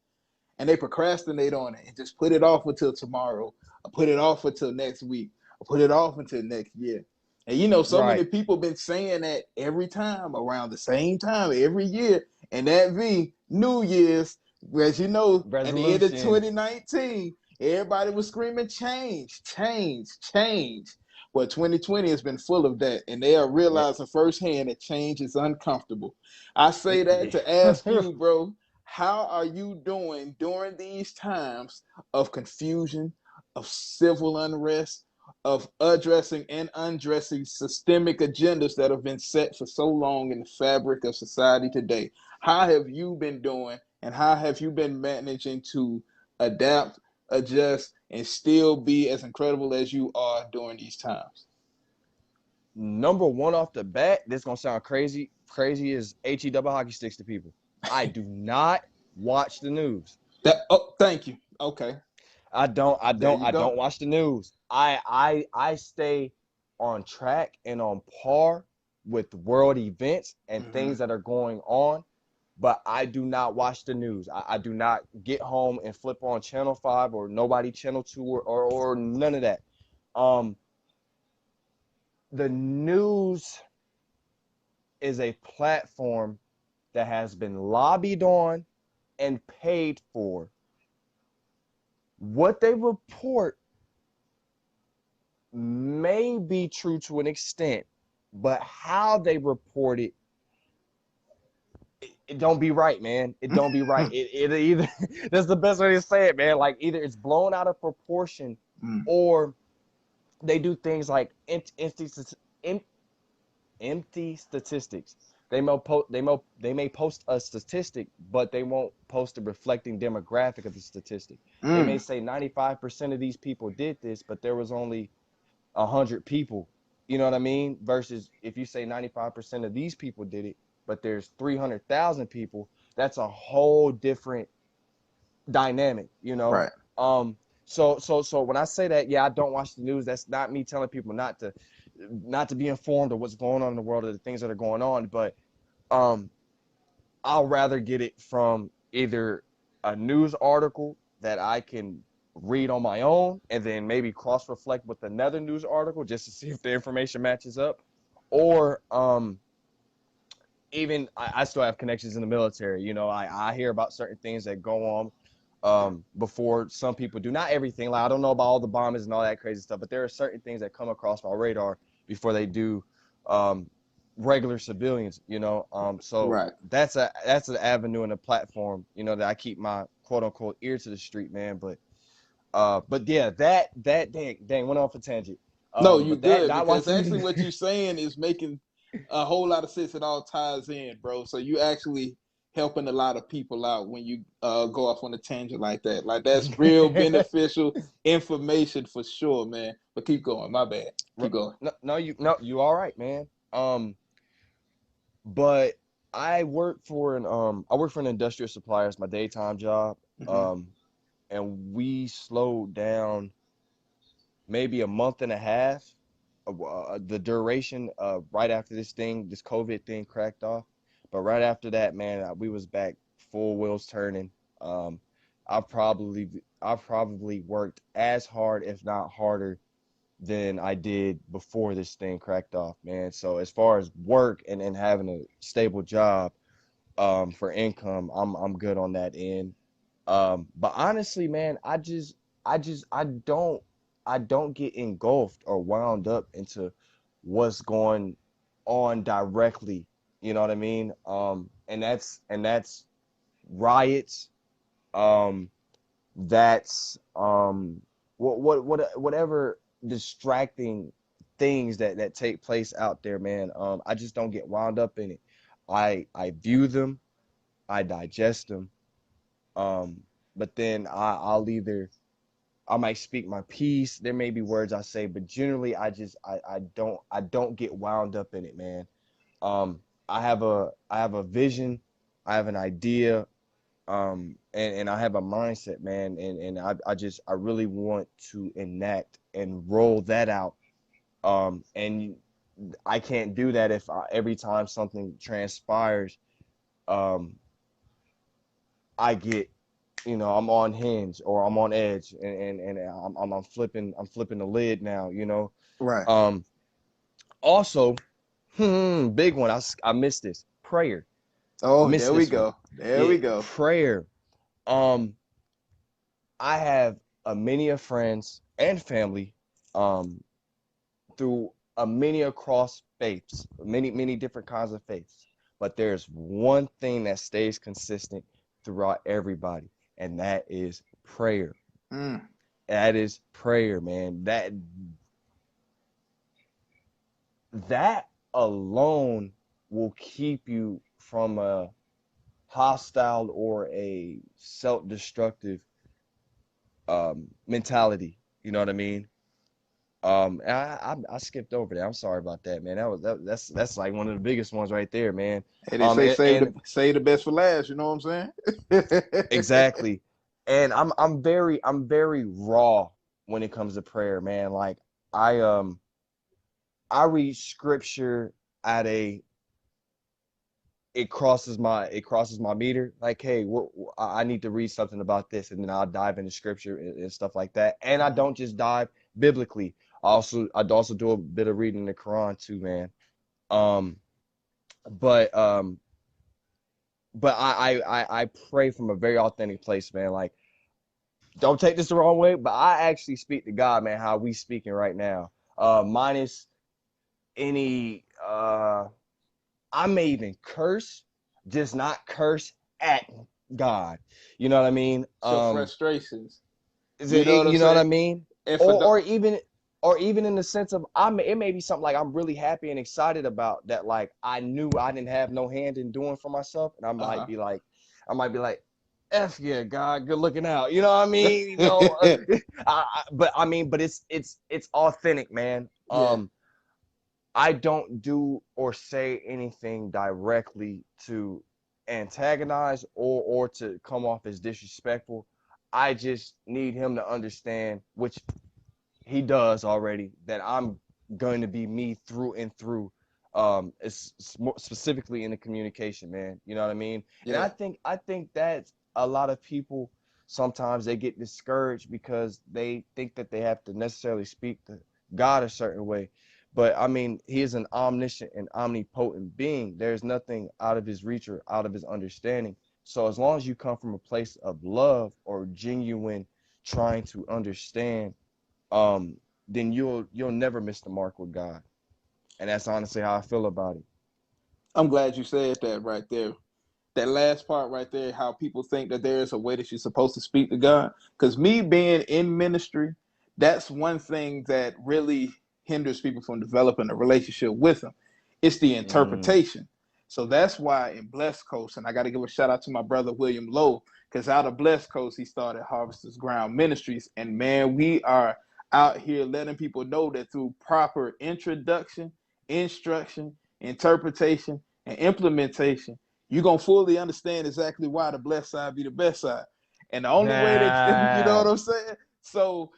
Speaker 1: and they procrastinate on it and just put it off until tomorrow, or put it off until next week, or put it off until next year. And so many
Speaker 2: Right,
Speaker 1: people been saying that every time around the same time every year, and that be New Year's. As you know, at the end of
Speaker 2: resolutions.
Speaker 1: 2019, everybody was screaming change, change, change. But 2020 has been full of that, and they are
Speaker 2: Yeah.
Speaker 1: realizing firsthand that change is uncomfortable. I say that to ask you, bro, how are you doing during these times of confusion, of civil unrest, of addressing and undressing systemic agendas that have been set for so long in the fabric of society today? How have you been doing, and how have you been managing to adapt, adjust, and still be as incredible as you are during these times?
Speaker 2: Number one off the bat, this gonna sound crazy. Crazy is he double hockey sticks to people. I do not watch the news.
Speaker 1: Thank you. Okay,
Speaker 2: I don't. I
Speaker 1: there
Speaker 2: don't.
Speaker 1: you
Speaker 2: I don't
Speaker 1: go.
Speaker 2: watch the news. I stay on track and on par with world events and
Speaker 1: Mm-hmm.
Speaker 2: things that are going on, but I do not watch the news. I do not get home and flip on Channel 5 or Nobody Channel 2 or none of that. Um, the news is a platform that has been lobbied on and paid for. What they report may be true to an extent, but how they report it don't be right, man. It don't be right. It either that's the best way to say it, man. Like either it's blown out of proportion,
Speaker 1: Mm,
Speaker 2: or they do things like empty statistics. They may post a statistic, but they won't post a reflecting demographic of the statistic. They may
Speaker 1: mm,
Speaker 2: say 95% of these people did this, but there was only 100 people. You know what I mean? Versus if you say 95% of these people did it, but there's 300,000 people, that's a whole different dynamic, you know?
Speaker 1: right.
Speaker 2: Um, so when I say that, yeah, I don't watch the news, that's not me telling people not to be informed of what's going on in the world or the things that are going on, but um I'll rather get it from either a news article that I can read on my own and then maybe cross reflect with another news article just to see if the information matches up, or even I still have connections in the military. I hear about certain things that go on before some people do. Not everything. Like I don't know about all the bombings and all that crazy stuff, but there are certain things that come across my radar before they do um, regular civilians. So
Speaker 1: Right.
Speaker 2: that's an avenue and a platform. That I keep my quote unquote ear to the street, man. But yeah, that dang went off a tangent.
Speaker 1: No, you
Speaker 2: But that
Speaker 1: good,
Speaker 2: not
Speaker 1: because actually
Speaker 2: watching.
Speaker 1: what you're saying is making a whole lot of sense. It all ties in, bro. So you actually helping a lot of people out when you go off on a tangent like that. Like that's real beneficial information for sure, man. But keep going. My bad. Keep going.
Speaker 2: No, you all right, man. But I work for an industrial supplier. It's my daytime job.
Speaker 1: Hmm.
Speaker 2: Um, and we slowed down maybe a month and a half of the duration right after this COVID thing cracked off. But right after that, man, we was back full wheels turning. Um, I probably worked as hard, if not harder, than I did before this thing cracked off, man. So as far as work and having a stable job for income, I'm good on that end. But honestly, man, I don't get engulfed or wound up into what's going on directly. You know what I mean? And that's riots. Um, that's whatever distracting things that take place out there, man. I just don't get wound up in it. I view them, I digest them, but then I might speak my piece. There may be words I say, but generally I don't get wound up in it, man. Um, I have a vision, I have an idea, and I have a mindset, man, and I really want to enact and roll that out. And I can't do that if every time something transpires, um, I get, I'm on hinge or I'm on edge, and I'm flipping the lid now,
Speaker 1: Right.
Speaker 2: Um, also, big one. I missed this prayer. I
Speaker 1: Oh,
Speaker 2: missed
Speaker 1: there we
Speaker 2: this one.
Speaker 1: go. There
Speaker 2: Yeah,
Speaker 1: we go.
Speaker 2: prayer. Um, I have a many of friends and family, um, through a many across faiths, many different kinds of faiths. But there's one thing that stays consistent throughout everybody, and that is prayer.
Speaker 1: Mm.
Speaker 2: That is prayer, man. That alone will keep you from a hostile or a self-destructive mentality. You know what I mean? I skipped over that. I'm sorry about that, man. That's like one of the biggest ones right there, man.
Speaker 1: Hey, they say
Speaker 2: And
Speaker 1: save the best for last. You know what I'm saying?
Speaker 2: exactly. And I'm very raw when it comes to prayer, man. Like I um I read scripture at a it crosses my meter. Like, hey, I need to read something about this, and then I'll dive into scripture and stuff like that. And I
Speaker 1: Mhm.
Speaker 2: don't just dive biblically. I'd also do a bit of reading the Quran too, man. Um, but um, but I pray from a very authentic place, man. Like, don't take this the wrong way, but I actually speak to God, man, how we speaking right now. Minus any I may even curse, just not curse at God. You know what I mean?
Speaker 1: So frustrations.
Speaker 2: Is
Speaker 1: You
Speaker 2: it,
Speaker 1: know what I'm
Speaker 2: you know what I
Speaker 1: saying?
Speaker 2: mean?
Speaker 1: And for
Speaker 2: Or
Speaker 1: the
Speaker 2: or even or even in the sense of it may be something like I'm really happy and excited about that, like I knew I didn't have no hand in doing for myself, and
Speaker 1: uh-huh.
Speaker 2: I might be like, F yeah, God, good looking out. You know what I mean? But it's authentic, man.
Speaker 1: Yeah.
Speaker 2: I don't do or say anything directly to antagonize or to come off as disrespectful. I just need him to understand, which he does already, that I'm going to be me through and through. Specifically in the communication, man. You know what I mean? And
Speaker 1: Yeah.
Speaker 2: I think that a lot of people sometimes they get discouraged because they think that they have to necessarily speak to God a certain way. But I mean, he is an omniscient and omnipotent being. There's nothing out of his reach or out of his understanding. So as long as you come from a place of love or genuine trying to understand, um, then you'll never miss the mark with God. And that's honestly how I feel about it.
Speaker 1: I'm glad you said that right there. That last part right there, how people think that there is a way that you're supposed to speak to God. Because me being in ministry, that's one thing that really hinders people from developing a relationship with Him. It's the
Speaker 2: Mm,
Speaker 1: interpretation. So that's why in Blessed Coast, and I got to give a shout out to my brother William Lowe, because out of Blessed Coast, he started Harvesters Ground Ministries. And man, we are out here letting people know that through proper introduction, instruction, interpretation, and implementation, you're gonna fully understand exactly why the blessed side be the best side. And the only way that you know what
Speaker 2: nah,
Speaker 1: I'm saying? So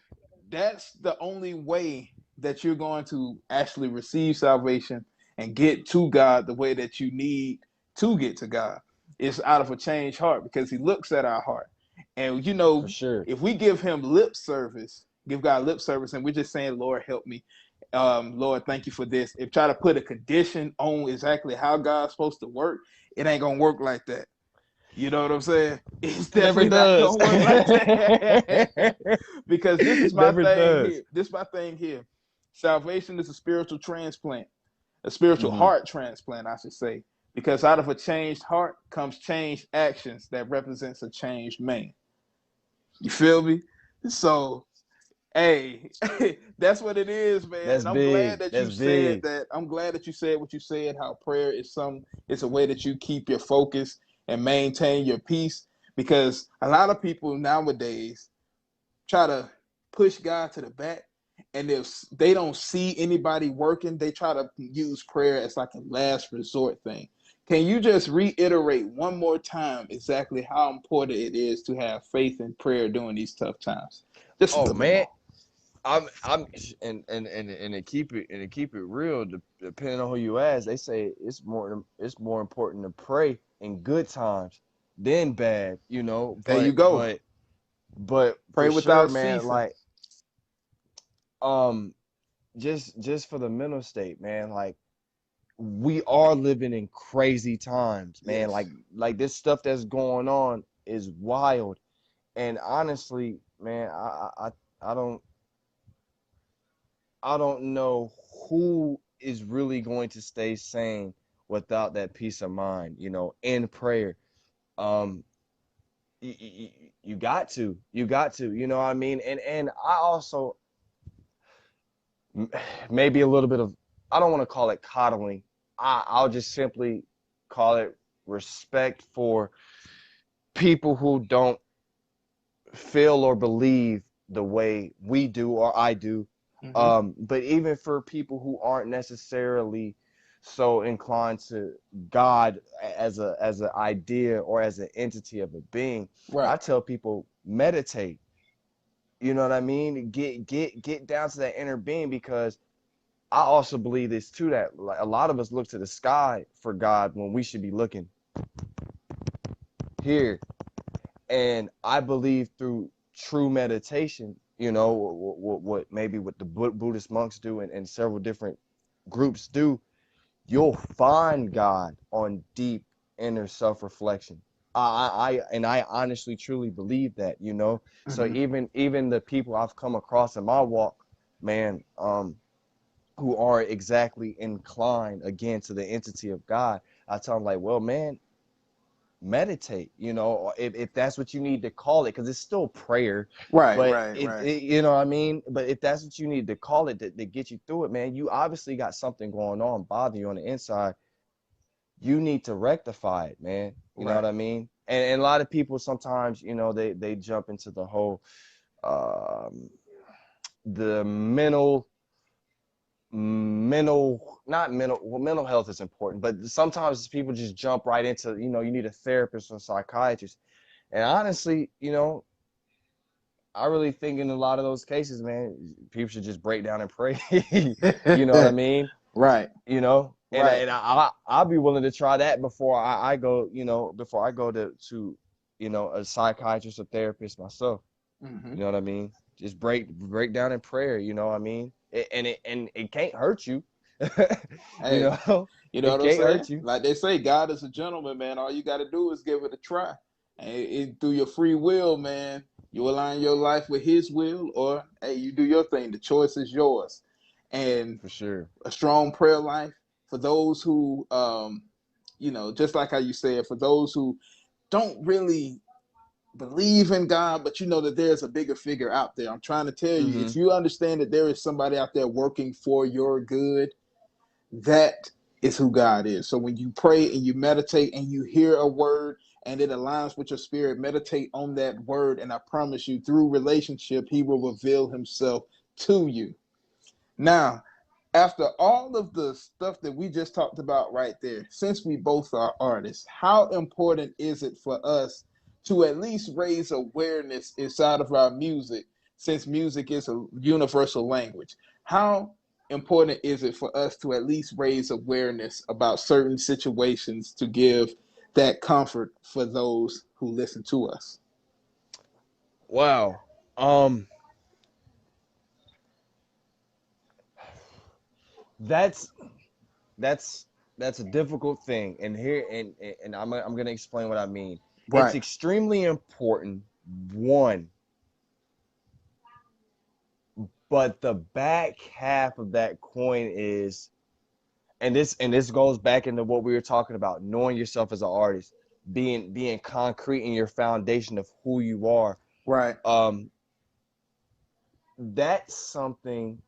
Speaker 1: that's the only way that you're going to actually receive salvation and get to God the way that you need to get to God. It's out of a changed heart because He looks at our heart. And
Speaker 2: for sure.
Speaker 1: if we give Him lip service, give God lip service, and we're just saying, Lord, help me. Lord, thank you for this. If try to put a condition on exactly how God's supposed to work, it ain't gonna work like that. You know what I'm saying? It's
Speaker 2: It never
Speaker 1: definitely not
Speaker 2: does.
Speaker 1: gonna work like that. Because this is my
Speaker 2: Never
Speaker 1: thing
Speaker 2: does.
Speaker 1: here. This is my thing here. Salvation is a spiritual transplant, a spiritual
Speaker 2: Hmm.
Speaker 1: heart transplant, I should say. Because out of a changed heart comes changed actions that represents a changed man. You feel me? So Hey, that's what it is, man.
Speaker 2: That's
Speaker 1: And I'm glad
Speaker 2: big.
Speaker 1: that you
Speaker 2: That's
Speaker 1: said
Speaker 2: big.
Speaker 1: that. I'm glad that you said what you said, how prayer is it's a way that you keep your focus and maintain your peace. Because a lot of people nowadays try to push God to the back. And if they don't see anybody working, they try to use prayer as like a last resort thing. Can you just reiterate one more time exactly how important it is to have faith and prayer during these tough times? Just a
Speaker 2: Oh
Speaker 1: little bit
Speaker 2: man,
Speaker 1: more.
Speaker 2: I'm and to keep it real. Depending on who you ask, they say it's more important to pray in good times than bad. You know,
Speaker 1: There you go.
Speaker 2: but
Speaker 1: Pray
Speaker 2: for sure,
Speaker 1: without
Speaker 2: man.
Speaker 1: ceasing.
Speaker 2: Like um, just for the mental state, man. Like we are living in crazy times, man.
Speaker 1: Yes.
Speaker 2: Like this stuff that's going on is wild. And honestly, man, I don't I don't know who is really going to stay sane without that peace of mind, you know, in prayer. Um, you got to, you know what I mean? And I also maybe a little bit of, I don't want to call it coddling. I'll just simply call it respect for people who don't feel or believe the way we do or I do.
Speaker 1: Mm-hmm.
Speaker 2: But even for people who aren't necessarily so inclined to God as an idea or as an entity of a being,
Speaker 1: Right.
Speaker 2: I tell people meditate. You know what I mean? Get down to that inner being, because I also believe this too, that like a lot of us look to the sky for God when we should be looking here. And I believe through true meditation, you know, what maybe what the Buddhist monks do and several different groups do, you'll find God on deep inner self-reflection. I honestly truly believe that, you know. So
Speaker 1: Mm-hmm.
Speaker 2: even the people I've come across in my walk, man, who aren't exactly inclined again to the entity of God, I tell them like, well, man, meditate, you know, or if that's what you need to call it, because it's still prayer.
Speaker 1: Right.
Speaker 2: But
Speaker 1: Right. Right.
Speaker 2: you know what I mean, but if that's what you need to call it to get you through it, man, you obviously got something going on bothering you on the inside. You need to rectify it, man. You know what
Speaker 1: Right.
Speaker 2: I mean? And a lot of people sometimes, you know, they jump into the whole um the mental health is important, but sometimes people just jump right into, you know, you need a therapist or psychiatrist. And honestly, you know, I really think in a lot of those cases, man, people should just break down and pray. You know what I mean?
Speaker 1: Right.
Speaker 2: You know,
Speaker 1: Right.
Speaker 2: I'll be willing to try that before I go, you know, before I go to you know, a psychiatrist or therapist myself.
Speaker 1: Mm-hmm.
Speaker 2: You know what I mean? Just break down in prayer. You know what I mean? And it can't hurt you. You
Speaker 1: Hey,
Speaker 2: know,
Speaker 1: you know
Speaker 2: it
Speaker 1: what I'm
Speaker 2: can't
Speaker 1: saying?
Speaker 2: hurt you.
Speaker 1: Like they say, God is a gentleman, man. All you got to do is give it a try. And through your free will, man, you align your life with His will, or hey, you do your thing. The choice is yours. And
Speaker 2: For sure.
Speaker 1: a strong prayer life for those who, just like how you said, for those who don't really believe in God, but you know that there's a bigger figure out there. I'm trying to tell you,
Speaker 2: Mm-hmm.
Speaker 1: if you understand that there is somebody out there working for your good, that is who God is. So when you pray and you meditate and you hear a word and it aligns with your spirit, meditate on that word. And I promise you, through relationship, He will reveal Himself to you. Now, after all of the stuff that we just talked about right there, since we both are artists, how important is it for us to at least raise awareness inside of our music, since music is a universal language? How important is it for us to at least raise awareness about certain situations to give that comfort for those who listen to us?
Speaker 2: Wow. Um, that's that's that's a difficult thing, and here and I'm gonna explain what I mean. It's
Speaker 1: Right.
Speaker 2: extremely important, one, but the back half of that coin is, and this goes back into what we were talking about, knowing yourself as an artist, being concrete in your foundation of who you are.
Speaker 1: Right.
Speaker 2: Um, that's something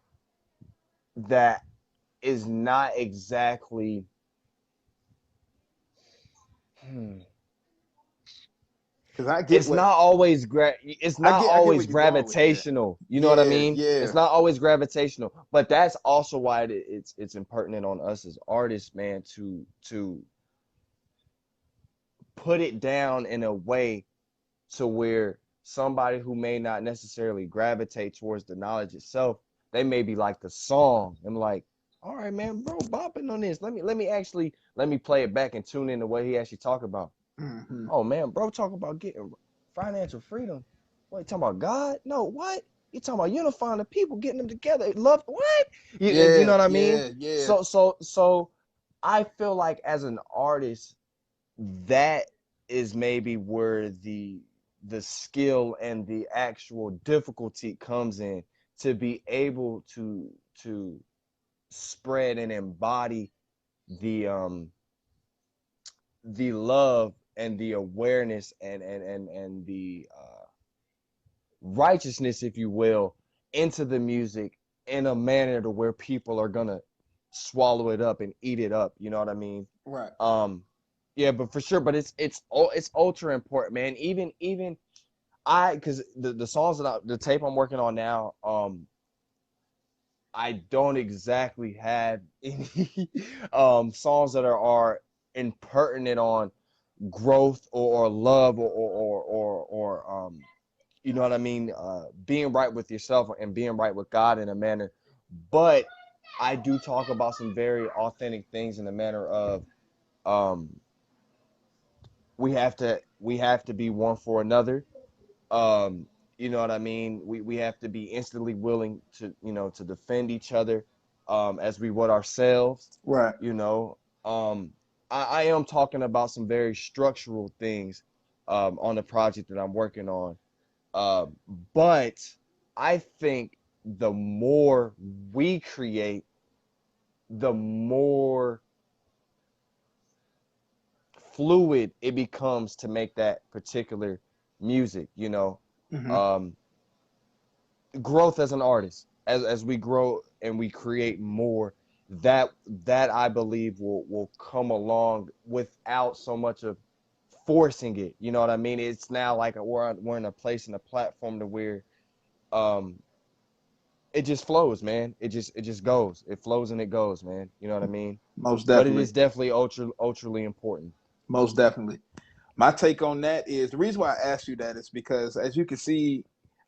Speaker 2: that is not exactly
Speaker 1: Because I get
Speaker 2: it's
Speaker 1: what
Speaker 2: not always
Speaker 1: I get where you're going with that.
Speaker 2: gravitational. You know what I
Speaker 1: Yeah,
Speaker 2: mean?
Speaker 1: yeah.
Speaker 2: It's not always gravitational, but that's also why it's impertinent on us as artists, man, to put it down in a way to where somebody who may not necessarily gravitate towards the knowledge itself, they may be like the song. I'm like, all right, man, bro, bopping on this. Let me play it back and tune in the way he actually talk about.
Speaker 1: Hmm.
Speaker 2: Oh man, bro, talk about getting financial freedom. What, you talking about God? No, what? You talking about unifying the people, getting them together? Love what? You know
Speaker 1: Yeah,
Speaker 2: what I mean?
Speaker 1: yeah, yeah.
Speaker 2: So I feel like as an artist, that is maybe where the skill and the actual difficulty comes in, to be able to spread and embody the love and the awareness and the righteousness, if you will, into the music in a manner to where people are gonna swallow it up and eat it up. You know what I mean?
Speaker 1: Right.
Speaker 2: Um, yeah, but for sure. But it's ultra important, man. Even because the songs the tape I'm working on now, I don't exactly have any songs that are impertinent on growth or love or you know what I mean, being right with yourself and being right with God in a manner. But I do talk about some very authentic things in the manner of um, we have to be one for another. Um, you know what I mean? We have to be instantly willing to, to defend each other as we would ourselves,
Speaker 1: Right.
Speaker 2: you know. Um, I am talking about some very structural things on the project that I'm working on. Uh, but I think the more we create, the more fluid it becomes to make that particular music, you know.
Speaker 1: Hmm.
Speaker 2: Um, Growth as an artist, as we grow and we create more, that I believe will come along without so much of forcing it. You know what I mean? It's now like we're in a place and a platform to where um it just flows, man. It just goes. It flows and it goes, man. You know what I mean?
Speaker 1: Most
Speaker 2: But it
Speaker 1: definitely.
Speaker 2: is definitely ultraly important.
Speaker 1: Most definitely. My take on that is the reason why I asked you that is because, as you can see,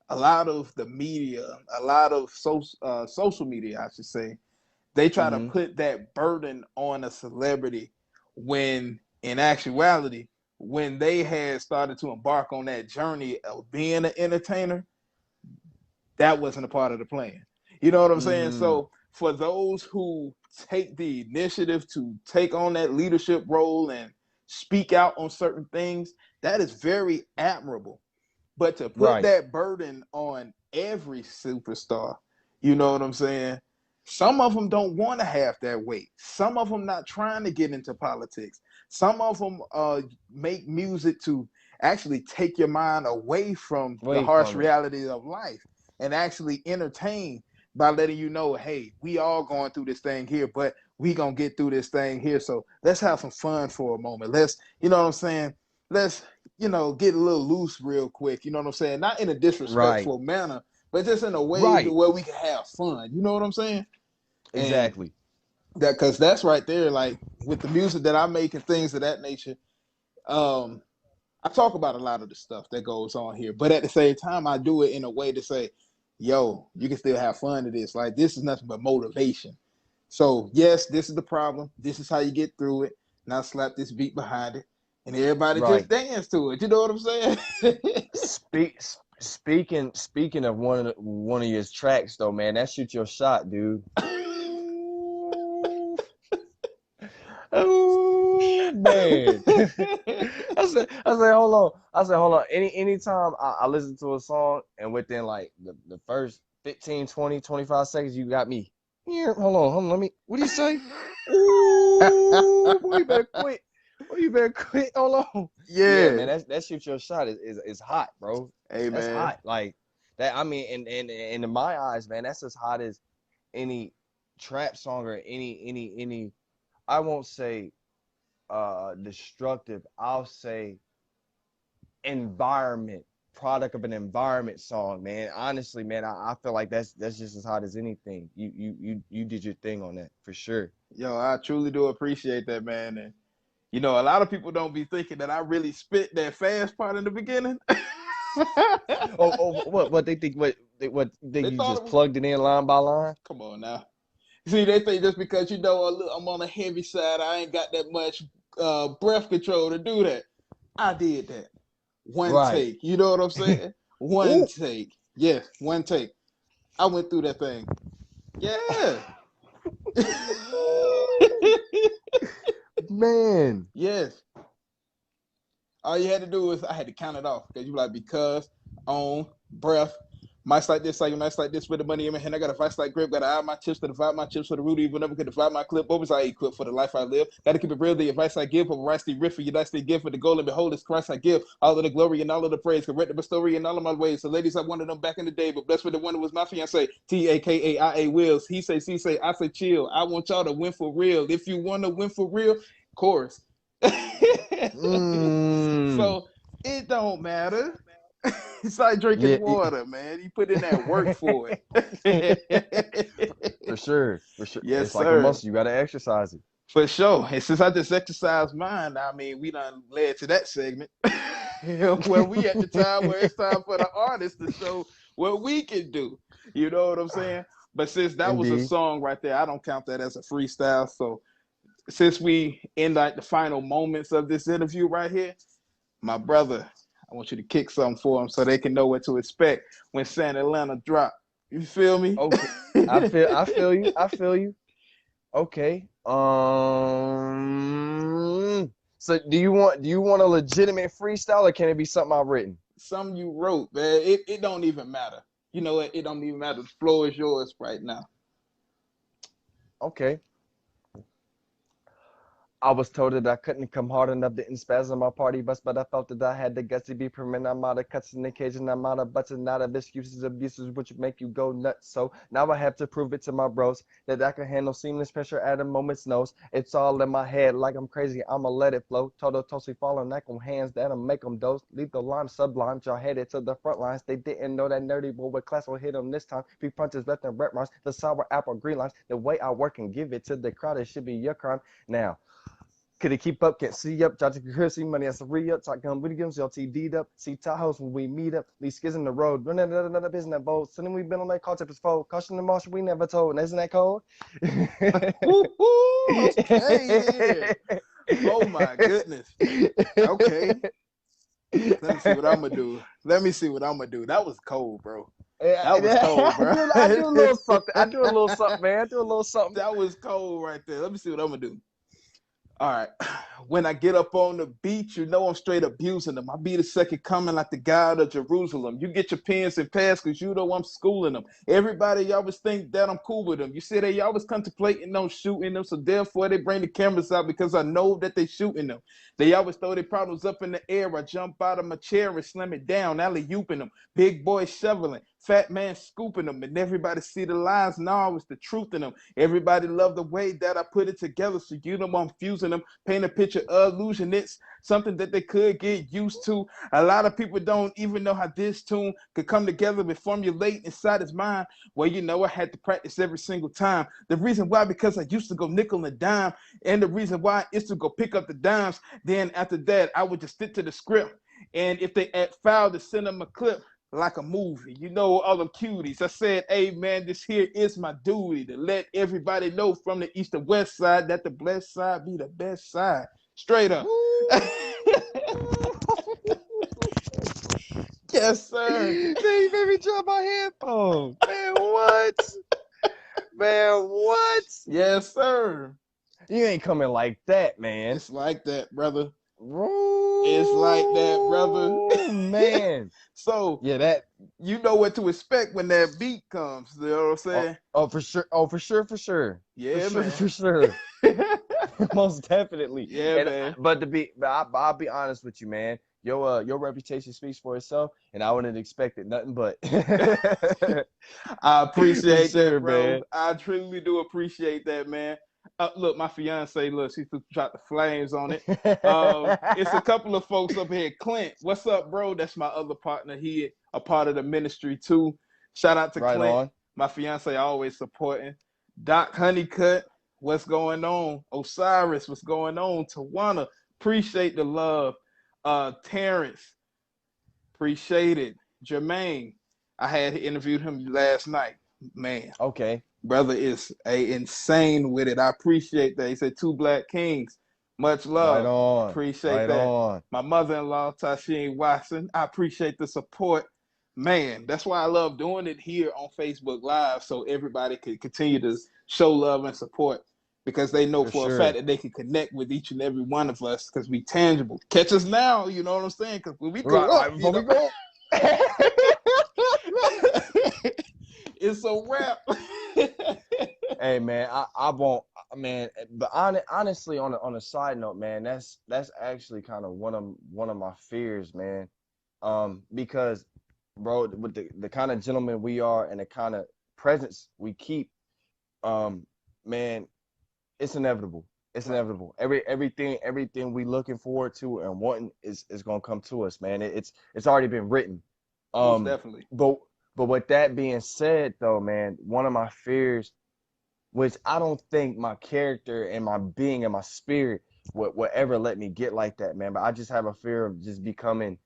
Speaker 1: a lot of the media, a lot of social media, I should say, they try to
Speaker 2: Mm-hmm.
Speaker 1: put that burden on a celebrity when, in actuality, when they had started to embark on that journey of being an entertainer, that wasn't a part of the plan. You know what I'm saying?
Speaker 2: Mm-hmm.
Speaker 1: So for those who take the initiative to take on that leadership role and speak out on certain things, that is very admirable. But to put
Speaker 2: Right.
Speaker 1: that burden on every superstar, you know what I'm saying? Some of them don't want to have that weight. Some of them not trying to get into politics. Some of them make music to actually take your mind away from the
Speaker 2: Away
Speaker 1: harsh
Speaker 2: from it.
Speaker 1: realities of life and actually entertain by letting you know, hey, we all going through this thing here, but we gonna get through this thing here. So let's have some fun for a moment. Let's, you know what I'm saying? Let's, get a little loose real quick. You know what I'm saying? Not in a
Speaker 2: Right.
Speaker 1: disrespectful manner, but just in a way to
Speaker 2: Right.
Speaker 1: where we can have fun. You know what I'm saying? And
Speaker 2: Exactly.
Speaker 1: that, because that's right there, like with the music that I make and things of that nature. Um, I talk about a lot of the stuff that goes on here, but at the same time, I do it in a way to say, yo, you can still have fun to this. Like, this is nothing but motivation. So, yes, this is the problem. This is how you get through it. Now, slap this beat behind it, and everybody just
Speaker 2: Right.
Speaker 1: dance to it. You know what I'm saying?
Speaker 2: Speaking of one of your tracks though, man, that shoot your shot, dude. Ooh, ooh, man. I said, hold on. Anytime I listen to a song and within like the first 15, 20, 25 seconds, you got me. Here, hold on, let me, what do you say? Ooh, boy, you better quit. Boy, you better quit. Hold on. Yeah,
Speaker 1: Yeah.
Speaker 2: man, that shoot your shot is hot, bro.
Speaker 1: Hey,
Speaker 2: That's
Speaker 1: man.
Speaker 2: hot. Like, That I mean, and in my eyes, man, that's as hot as any trap song or any. I won't say destructive. I'll say environment product of an environment song, man. Honestly, man, I feel like that's just as hot as anything. You did your thing on that for sure.
Speaker 1: Yo, I truly do appreciate that, man. And you know, a lot of people don't be thinking that I really spit that fast part in the beginning.
Speaker 2: What they think? What they
Speaker 1: They
Speaker 2: you
Speaker 1: thought
Speaker 2: just
Speaker 1: it was.
Speaker 2: plugged it in line by line?
Speaker 1: Come on now. See, they think just because you know I'm on the heavy side, I ain't got that much breath control to do that. I did that. One
Speaker 2: Right.
Speaker 1: take. You know what I'm saying? One
Speaker 2: Ooh,
Speaker 1: take. Yes, one take. I went through that thing. Yeah.
Speaker 2: man.
Speaker 1: Yes. All you had to do was I had to count it off because you were like because, on, breath, mice like this, mice like this with the money in my hand. I got a vice like grip, got to eye my chips to divide my chips for the Rudy, whenever could divide my clip. Always I equip for the life I live. Got to keep it real, the advice I give, for rice the riff for your dice they give for the goal and behold, it's Christ I give. All of the glory and all of the praise, correct the story in all of my ways. So ladies, I wanted them back in the day, but blessed with the one who was my fiance, TAKAIA Wills. He say, she say, I say chill. I want y'all to win for real. If you want to win for real, chorus.
Speaker 2: Mm,
Speaker 1: So it don't matter. It's like drinking
Speaker 2: yeah,
Speaker 1: water, man. You put in that work for it.
Speaker 2: for sure, for sure.
Speaker 1: Yes,
Speaker 2: It's like a
Speaker 1: sir.
Speaker 2: muscle. You got to exercise it.
Speaker 1: For sure. And since I just exercised mine, I mean, we done led to that segment where we at the time where it's time for the artist to show what we can do. You know what I'm saying? But since that was a
Speaker 2: Indeed.
Speaker 1: song right there, I don't count that as a freestyle. So since we in like the final moments of this interview right here, my brother, I want you to kick something for them so they can know what to expect when Santa Atlanta drop. You feel me?
Speaker 2: Okay. I feel you. I feel you. Okay. So do you want a legitimate freestyle or can it be something I've written?
Speaker 1: Something you wrote, man. It don't even matter. You know what? It don't even matter. The floor is yours right now.
Speaker 2: Okay. I was told that I couldn't come hard enough, didn't spasm my party bus, but I felt that I had the guts to be permanent. I'm out of cuts in the cage and I'm out of butts and out of excuses, abuses, which make you go nuts. So now I have to prove it to my bros that I can handle seamless pressure at a moment's notice. It's all in my head like I'm crazy. I'ma let it flow. Total, totally falling like on hands that'll make them dose. Leave the line sublime. Y'all headed to the front lines. They didn't know that nerdy boy with class will hit them this time. 3 punches left and red rhymes. The sour apple green lines. The way I work and give it to the crowd, it should be your crime. Now, could it keep up? Can't see up. Judge can see money. That's a re-up. Talk gun video games. LTD'd up. See Tahoes when we meet up. Leave skids in the road. Running another business boat. Suddenly we've been on that call tip is fold. Caution the marshal we never told. Isn't that cold?
Speaker 1: Woo-hoo, okay. Oh my goodness. Okay. Let me see what I'm gonna do. That was cold, bro. That was cold, bro.
Speaker 2: I do a little something. I do a little something, man. I do a little something.
Speaker 1: That was cold right there. Let me see what I'm gonna do. All right. When I get up on the beach, you know I'm straight abusing them. I be the second coming like the God of Jerusalem. You get your pens and pass because you know I'm schooling them. Everybody always think that I'm cool with them. You see, they always contemplating on shooting them, so therefore they bring the cameras out because I know that they shooting them. They always throw their problems up in the air. I jump out of my chair and slam it down, alley-ooping them. Big boy shoveling, fat man scooping them, and everybody see the lies. Now it's the truth in them. Everybody love the way that I put it together, so you know I'm fusing them, paint a picture of illusion. It's something that they could get used to. A lot of people don't even know how this tune could come together and formulate inside his mind. Well, you know, I had to practice every single time. The reason why, because I used to go nickel and dime, and the reason why is to go pick up the dimes. Then after that, I would just stick to the script. And if they add foul, to send them a clip like a movie. You know, all the cuties. I said, hey, man, this here is my duty to let everybody know from the east and west side that the blessed side be the best side. Straight up. Yes, sir.
Speaker 2: They made me drop my headphones. Man, what? Man, what?
Speaker 1: Yes, sir.
Speaker 2: You ain't coming like that, man.
Speaker 1: It's like that, brother.
Speaker 2: Ooh,
Speaker 1: It's like that, brother.
Speaker 2: Man.
Speaker 1: So,
Speaker 2: Yeah, that.
Speaker 1: you know what to expect when that beat comes. You know what I'm saying?
Speaker 2: Oh, for sure. Oh, for sure, for sure.
Speaker 1: Yeah,
Speaker 2: for
Speaker 1: man.
Speaker 2: For sure. Most definitely.
Speaker 1: Yeah, man.
Speaker 2: But I'll be honest with you, man. your reputation speaks for itself, and I wouldn't expect it nothing but.
Speaker 1: I
Speaker 2: For
Speaker 1: appreciate
Speaker 2: sure,
Speaker 1: that, bro.
Speaker 2: man.
Speaker 1: I truly do appreciate that, man. Look, my fiance, look, she dropped the flames on it. It's a couple of folks up here. Clint, what's up, bro? That's my other partner. He a part of the ministry too. Shout out to
Speaker 2: Right
Speaker 1: Clint,
Speaker 2: on.
Speaker 1: my fiance, always supporting. Doc Honeycutt, what's going on? Osiris, what's going on? Tawana, appreciate the love. Terrence, appreciate it. Jermaine, I had interviewed him last night. Man,
Speaker 2: Okay.
Speaker 1: brother is insane with it. I appreciate that. He said 2 Black Kings. Much
Speaker 2: Right
Speaker 1: love.
Speaker 2: on.
Speaker 1: Appreciate
Speaker 2: Right
Speaker 1: that.
Speaker 2: on.
Speaker 1: My mother-in-law, Tasheen Watson. I appreciate the support. Man, that's why I love doing it here on Facebook Live so everybody can continue to show love and support because they know
Speaker 2: For
Speaker 1: for a fact
Speaker 2: sure.
Speaker 1: that they can connect with each and every one of us because we tangible. Catch us now, you know what I'm saying? Because when we
Speaker 2: Right,
Speaker 1: go
Speaker 2: right
Speaker 1: up, you
Speaker 2: before we
Speaker 1: know,
Speaker 2: go.
Speaker 1: it's a wrap.
Speaker 2: Hey man, I won't, man. But honestly, on a side note, man, that's actually kind of one of my fears, man. Because, bro, with the kind of gentleman we are and the kind of presence we keep, man, it's inevitable. It's
Speaker 1: Right.
Speaker 2: inevitable. Everything we looking forward to and wanting is gonna come to us, man. It's already been written.
Speaker 1: Most
Speaker 2: Um,
Speaker 1: definitely.
Speaker 2: but but with that being said, though, man, one of my fears, which I don't think my character and my being and my spirit would ever let me get like that, man. But I just have a fear of just becoming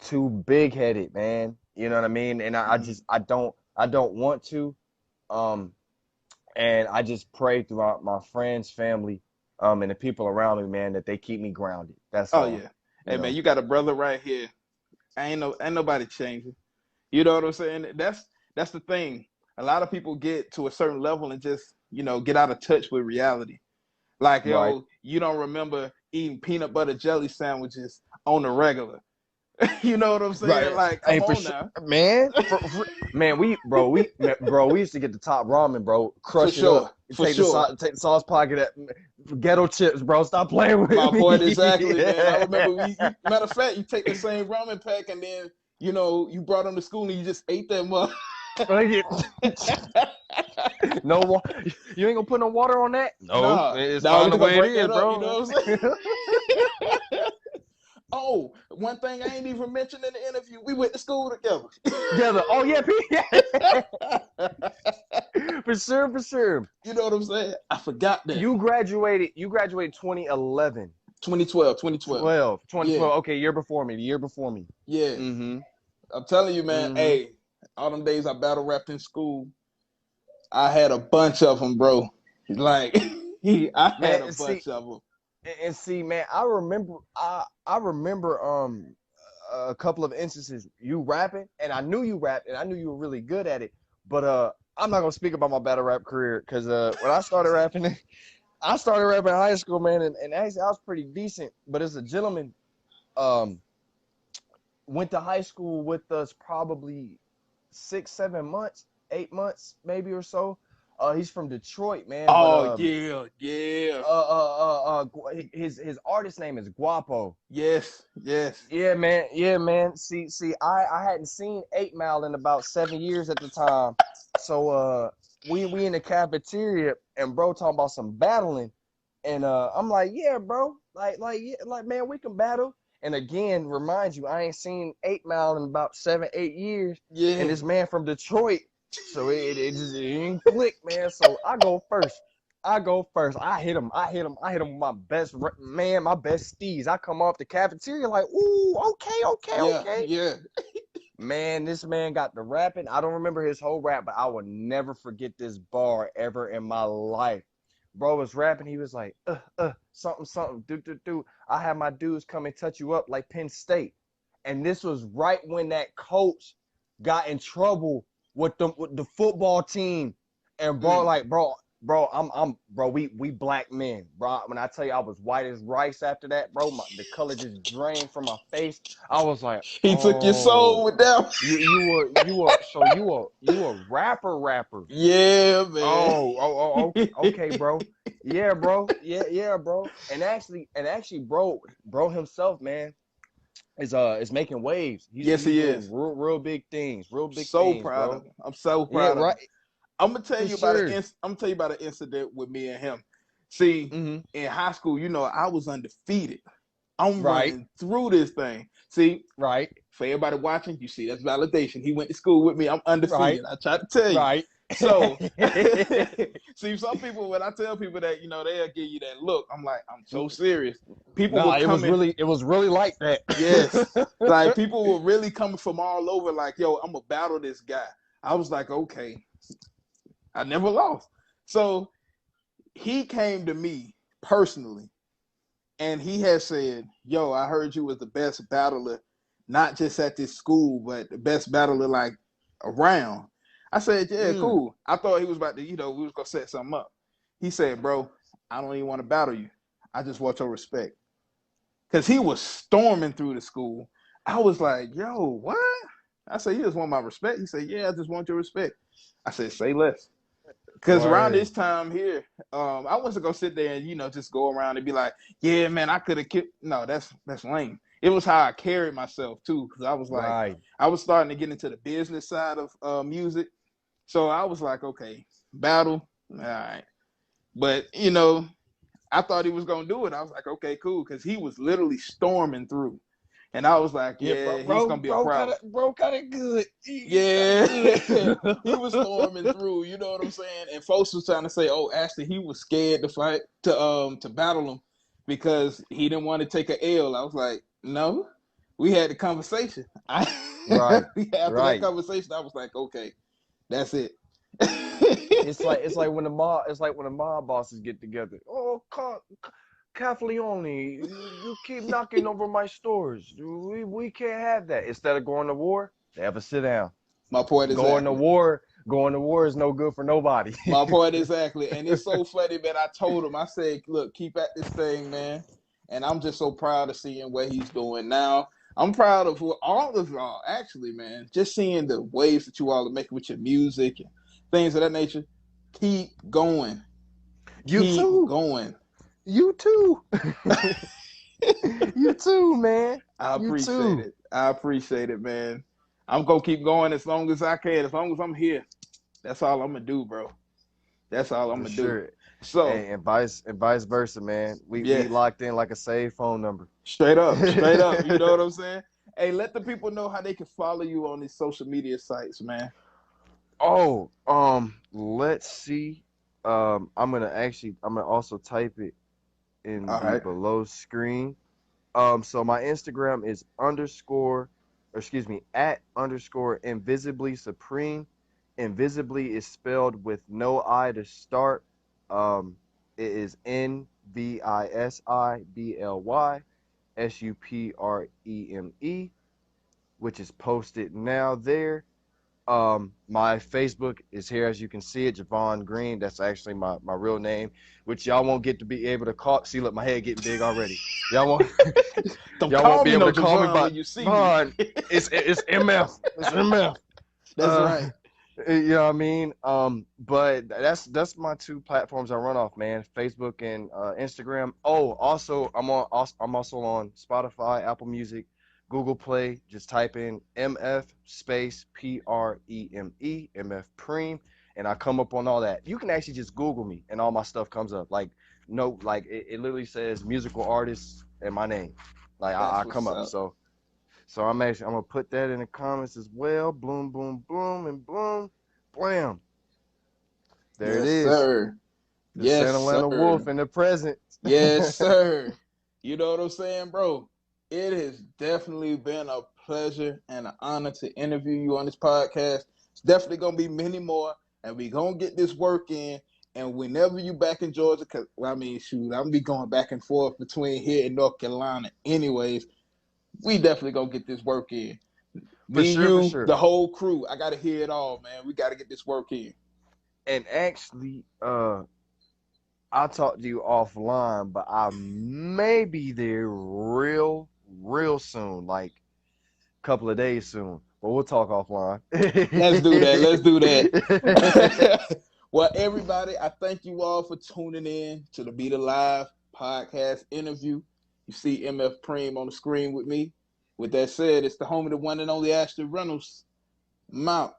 Speaker 2: too big headed, man. You know what I mean? And I
Speaker 1: Mhm.
Speaker 2: just I don't want to. Um, and I just pray throughout my friends, family, and the people around me, man, that they keep me grounded. That's
Speaker 1: Oh
Speaker 2: all.
Speaker 1: yeah.
Speaker 2: You
Speaker 1: Hey man,
Speaker 2: know.
Speaker 1: you got a brother right here. Ain't nobody changing. You know what I'm saying? That's the thing. A lot of people get to a certain level and just, get out of touch with reality. Like,
Speaker 2: Right.
Speaker 1: you don't remember eating peanut butter jelly sandwiches on the regular. You know what I'm saying?
Speaker 2: Right.
Speaker 1: Like,
Speaker 2: Hey,
Speaker 1: come
Speaker 2: for
Speaker 1: on
Speaker 2: sure,
Speaker 1: now.
Speaker 2: man. Man, we used to get the top ramen, bro.
Speaker 1: For
Speaker 2: Crush it up.
Speaker 1: sure. For
Speaker 2: Take the
Speaker 1: sure.
Speaker 2: take the sauce pocket at ghetto chips, bro. Stop playing
Speaker 1: My
Speaker 2: with
Speaker 1: point
Speaker 2: me.
Speaker 1: exactly, man. I remember matter of fact, you take the same ramen pack and then, you brought them to school and you just ate that mug.
Speaker 2: Like no, you ain't gonna put no water on that. No,
Speaker 1: Nah,
Speaker 2: it's
Speaker 1: nah, we
Speaker 2: fine the
Speaker 1: just gonna
Speaker 2: way it
Speaker 1: break
Speaker 2: is,
Speaker 1: that up, you
Speaker 2: bro.
Speaker 1: know what I'm saying? Oh, one thing I ain't even mentioned in the interview, we went to school together.
Speaker 2: Together. Oh yeah, for sure, for sure.
Speaker 1: You know what I'm saying? I forgot that.
Speaker 2: You graduated 2011.
Speaker 1: 2012, 2012.
Speaker 2: 2012.
Speaker 1: Yeah,
Speaker 2: Okay, year before me. The year before me.
Speaker 1: yeah.
Speaker 2: Mm-hmm.
Speaker 1: I'm telling you, man,
Speaker 2: Mm-hmm.
Speaker 1: hey, all them days I battle rapped in school, I had a bunch of them, bro. Like, I had a
Speaker 2: Man,
Speaker 1: bunch of them.
Speaker 2: and see, man, I remember a couple of instances you rapping, and I knew you rapped, and I knew you were really good at it. But I'm not gonna speak about my battle rap career because when I started rapping, I started rapping in high school, man, and actually I was pretty decent. But as a gentleman, um, went to high school with us probably 6, 7 months, 8 months maybe or so. He's from Detroit, man, but
Speaker 1: Oh, yeah, yeah.
Speaker 2: his artist name is Guapo.
Speaker 1: Yes, yes.
Speaker 2: Yeah, man. Yeah, man. See, I hadn't seen 8 Mile in about 7 years at the time. So we in the cafeteria and bro talking about some battling. And I'm like, yeah, bro. Yeah, like man, we can battle. And again, remind you, I ain't seen 8 Mile in about 7, 8 years. And
Speaker 1: Yeah.
Speaker 2: this man from Detroit. So it just it didn't click, man. So I go first. I go first. I hit him. I hit him with my best man, my best steez. I come off the cafeteria like, ooh,
Speaker 1: Yeah,
Speaker 2: okay.
Speaker 1: yeah.
Speaker 2: Man, this man got the rapping. I don't remember his whole rap, but I will never forget this bar ever in my life. Bro was rapping. He was like, something, do. I have my dudes come and touch you up like Penn State. And this was right when that coach got in trouble with the football team. And bro,
Speaker 1: Mm.
Speaker 2: like, bro, bro, we black men, bro. When I tell you I was white as rice after that, bro, the color just drained from my face. I was like,
Speaker 1: He took your soul
Speaker 2: oh,
Speaker 1: with that.
Speaker 2: you a rapper.
Speaker 1: Yeah, man.
Speaker 2: Okay, bro. Yeah, bro. Yeah, bro. And actually, bro himself, man. is making waves.
Speaker 1: Yes,
Speaker 2: He's
Speaker 1: he
Speaker 2: doing
Speaker 1: is.
Speaker 2: real big things,
Speaker 1: So proud of
Speaker 2: bro.
Speaker 1: him. I'm so
Speaker 2: Yeah,
Speaker 1: proud of
Speaker 2: right,
Speaker 1: him. I'm gonna tell
Speaker 2: for
Speaker 1: you about
Speaker 2: sure.
Speaker 1: an incident with me and him. See,
Speaker 2: Hmm.
Speaker 1: in high school, I was undefeated. I'm
Speaker 2: Right,
Speaker 1: running through this thing. See,
Speaker 2: right,
Speaker 1: for everybody watching, you see that's validation. He went to school with me. I'm
Speaker 2: right,
Speaker 1: undefeated. I tried to tell you.
Speaker 2: right.
Speaker 1: So, see, some people, when I tell people that, they'll give you that look. I'm like, I'm so serious. People were
Speaker 2: Nah,
Speaker 1: coming.
Speaker 2: it was really like that.
Speaker 1: Yes. Like people were really coming from all over, like, yo, I'm gonna battle this guy. I was like, okay. I never lost. So he came to me personally and he had said, yo, I heard you was the best battler, not just at this school, but the best battler like around. I said, yeah,
Speaker 2: Mm.
Speaker 1: cool. I thought he was about to, we was gonna set something up. He said, bro, I don't even want to battle you. I just want your respect. Because he was storming through the school. I was like, yo, what? I said, you just want my respect? He said, yeah, I just want your respect. I said, say less. Because around this
Speaker 2: Word.
Speaker 1: time here, I wasn't gonna sit there and just go around and be like, yeah, man, I could have killed. No, that's lame. It was how I carried myself too, because I was like,
Speaker 2: Right.
Speaker 1: I was starting to get into the business side of music, so I was like, okay, battle, all right. But I thought he was gonna do it. I was like, okay, cool, because he was literally storming through, and I was like,
Speaker 2: Yeah,
Speaker 1: yeah, he's gonna be a problem.
Speaker 2: bro, kind of good. He kind
Speaker 1: Yeah,
Speaker 2: of good.
Speaker 1: he was storming through. You know what I'm saying? And folks was trying to say, "Oh, Ashton, he was scared to fight to battle him because he didn't want to take an L." I was like, "No, we had the conversation.
Speaker 2: Right,
Speaker 1: After that
Speaker 2: right.
Speaker 1: conversation, I was like, okay, that's it."
Speaker 2: It's like when the mob bosses get together. Oh, Caffleone, you keep knocking over my stores. We can't have that. Instead of going to war, they have a sit down.
Speaker 1: My point exactly.
Speaker 2: Going to war is no good for nobody.
Speaker 1: My point exactly. And it's so funny that I told him, I said, look, keep at this thing, man. And I'm just so proud of seeing what he's doing now. I'm proud of all of y'all, actually, man. Just seeing the waves that you all are making with your music and things of that nature. Keep going.
Speaker 2: You
Speaker 1: Keep
Speaker 2: too.
Speaker 1: going.
Speaker 2: You too. You too, man.
Speaker 1: I
Speaker 2: You
Speaker 1: appreciate
Speaker 2: too.
Speaker 1: it. I appreciate it, man. I'm going to keep going as long as I can, as long as I'm here. That's all I'm going to do, bro. That's all I'm
Speaker 2: For
Speaker 1: going to do.
Speaker 2: sure.
Speaker 1: So,
Speaker 2: Hey, and vice versa, man. We
Speaker 1: yeah.
Speaker 2: locked in like a saved phone number.
Speaker 1: Straight up, straight up. You know what I'm saying? Hey, let the people know how they can follow you on these social media sites, man.
Speaker 2: Oh, let's see. I'm gonna also type it in
Speaker 1: All
Speaker 2: the
Speaker 1: right.
Speaker 2: below screen. So my Instagram is at underscore invisibly supreme. Invisibly is spelled with no I to start. It is NVISIBLYSUPREME, which is posted now there. My Facebook is here, as you can see it, Javon Green. That's actually my real name, which y'all won't get to be able to call. See, look, my head getting big already. Y'all won't
Speaker 1: Don't
Speaker 2: y'all won't
Speaker 1: call
Speaker 2: be
Speaker 1: me
Speaker 2: able
Speaker 1: no
Speaker 2: to call me
Speaker 1: Javon
Speaker 2: by
Speaker 1: when you see me.
Speaker 2: Javon. It's MF. It's MF.
Speaker 1: That's right.
Speaker 2: You know what I mean? But that's my two platforms I run off, man. Facebook and Instagram. Oh, also I'm also on Spotify, Apple Music, Google Play. Just type in MF space PREME, MF Preme, and I come up on all that. You can actually just Google me and all my stuff comes up. Like no, like it literally says musical artists and my name. Like
Speaker 1: That's
Speaker 2: I come
Speaker 1: what's
Speaker 2: up.
Speaker 1: up.
Speaker 2: So I'm gonna put that in the comments as well. Boom, boom, boom, and boom, blam. There it
Speaker 1: Yes,
Speaker 2: is.
Speaker 1: sir.
Speaker 2: The
Speaker 1: Yes,
Speaker 2: Santa Lana
Speaker 1: sir.
Speaker 2: Wolf in the present.
Speaker 1: Yes, sir. You know what I'm saying, bro? It has definitely been a pleasure and an honor to interview you on this podcast. It's definitely gonna be many more, and we gonna get this work in. And whenever you back in Georgia, cause well, I mean, shoot, I'm gonna be going back and forth between here and North Carolina, anyways. We definitely gonna get this work in.
Speaker 2: For
Speaker 1: Me,
Speaker 2: sure, for
Speaker 1: you,
Speaker 2: sure.
Speaker 1: the whole crew. I gotta hear it all, man. We gotta get this work in.
Speaker 2: And actually, I'll talk to you offline, but I may be there real soon, like a couple of days soon. But we'll talk offline.
Speaker 1: Let's do that. Let's do that. Well, everybody, I thank you all for tuning in to the Be the Live podcast interview. You see MF Preme on the screen with me. With that said, it's the home of the one and only Ashton Reynolds. I'm out.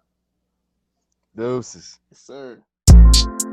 Speaker 2: Deuces.
Speaker 1: Yes, sir.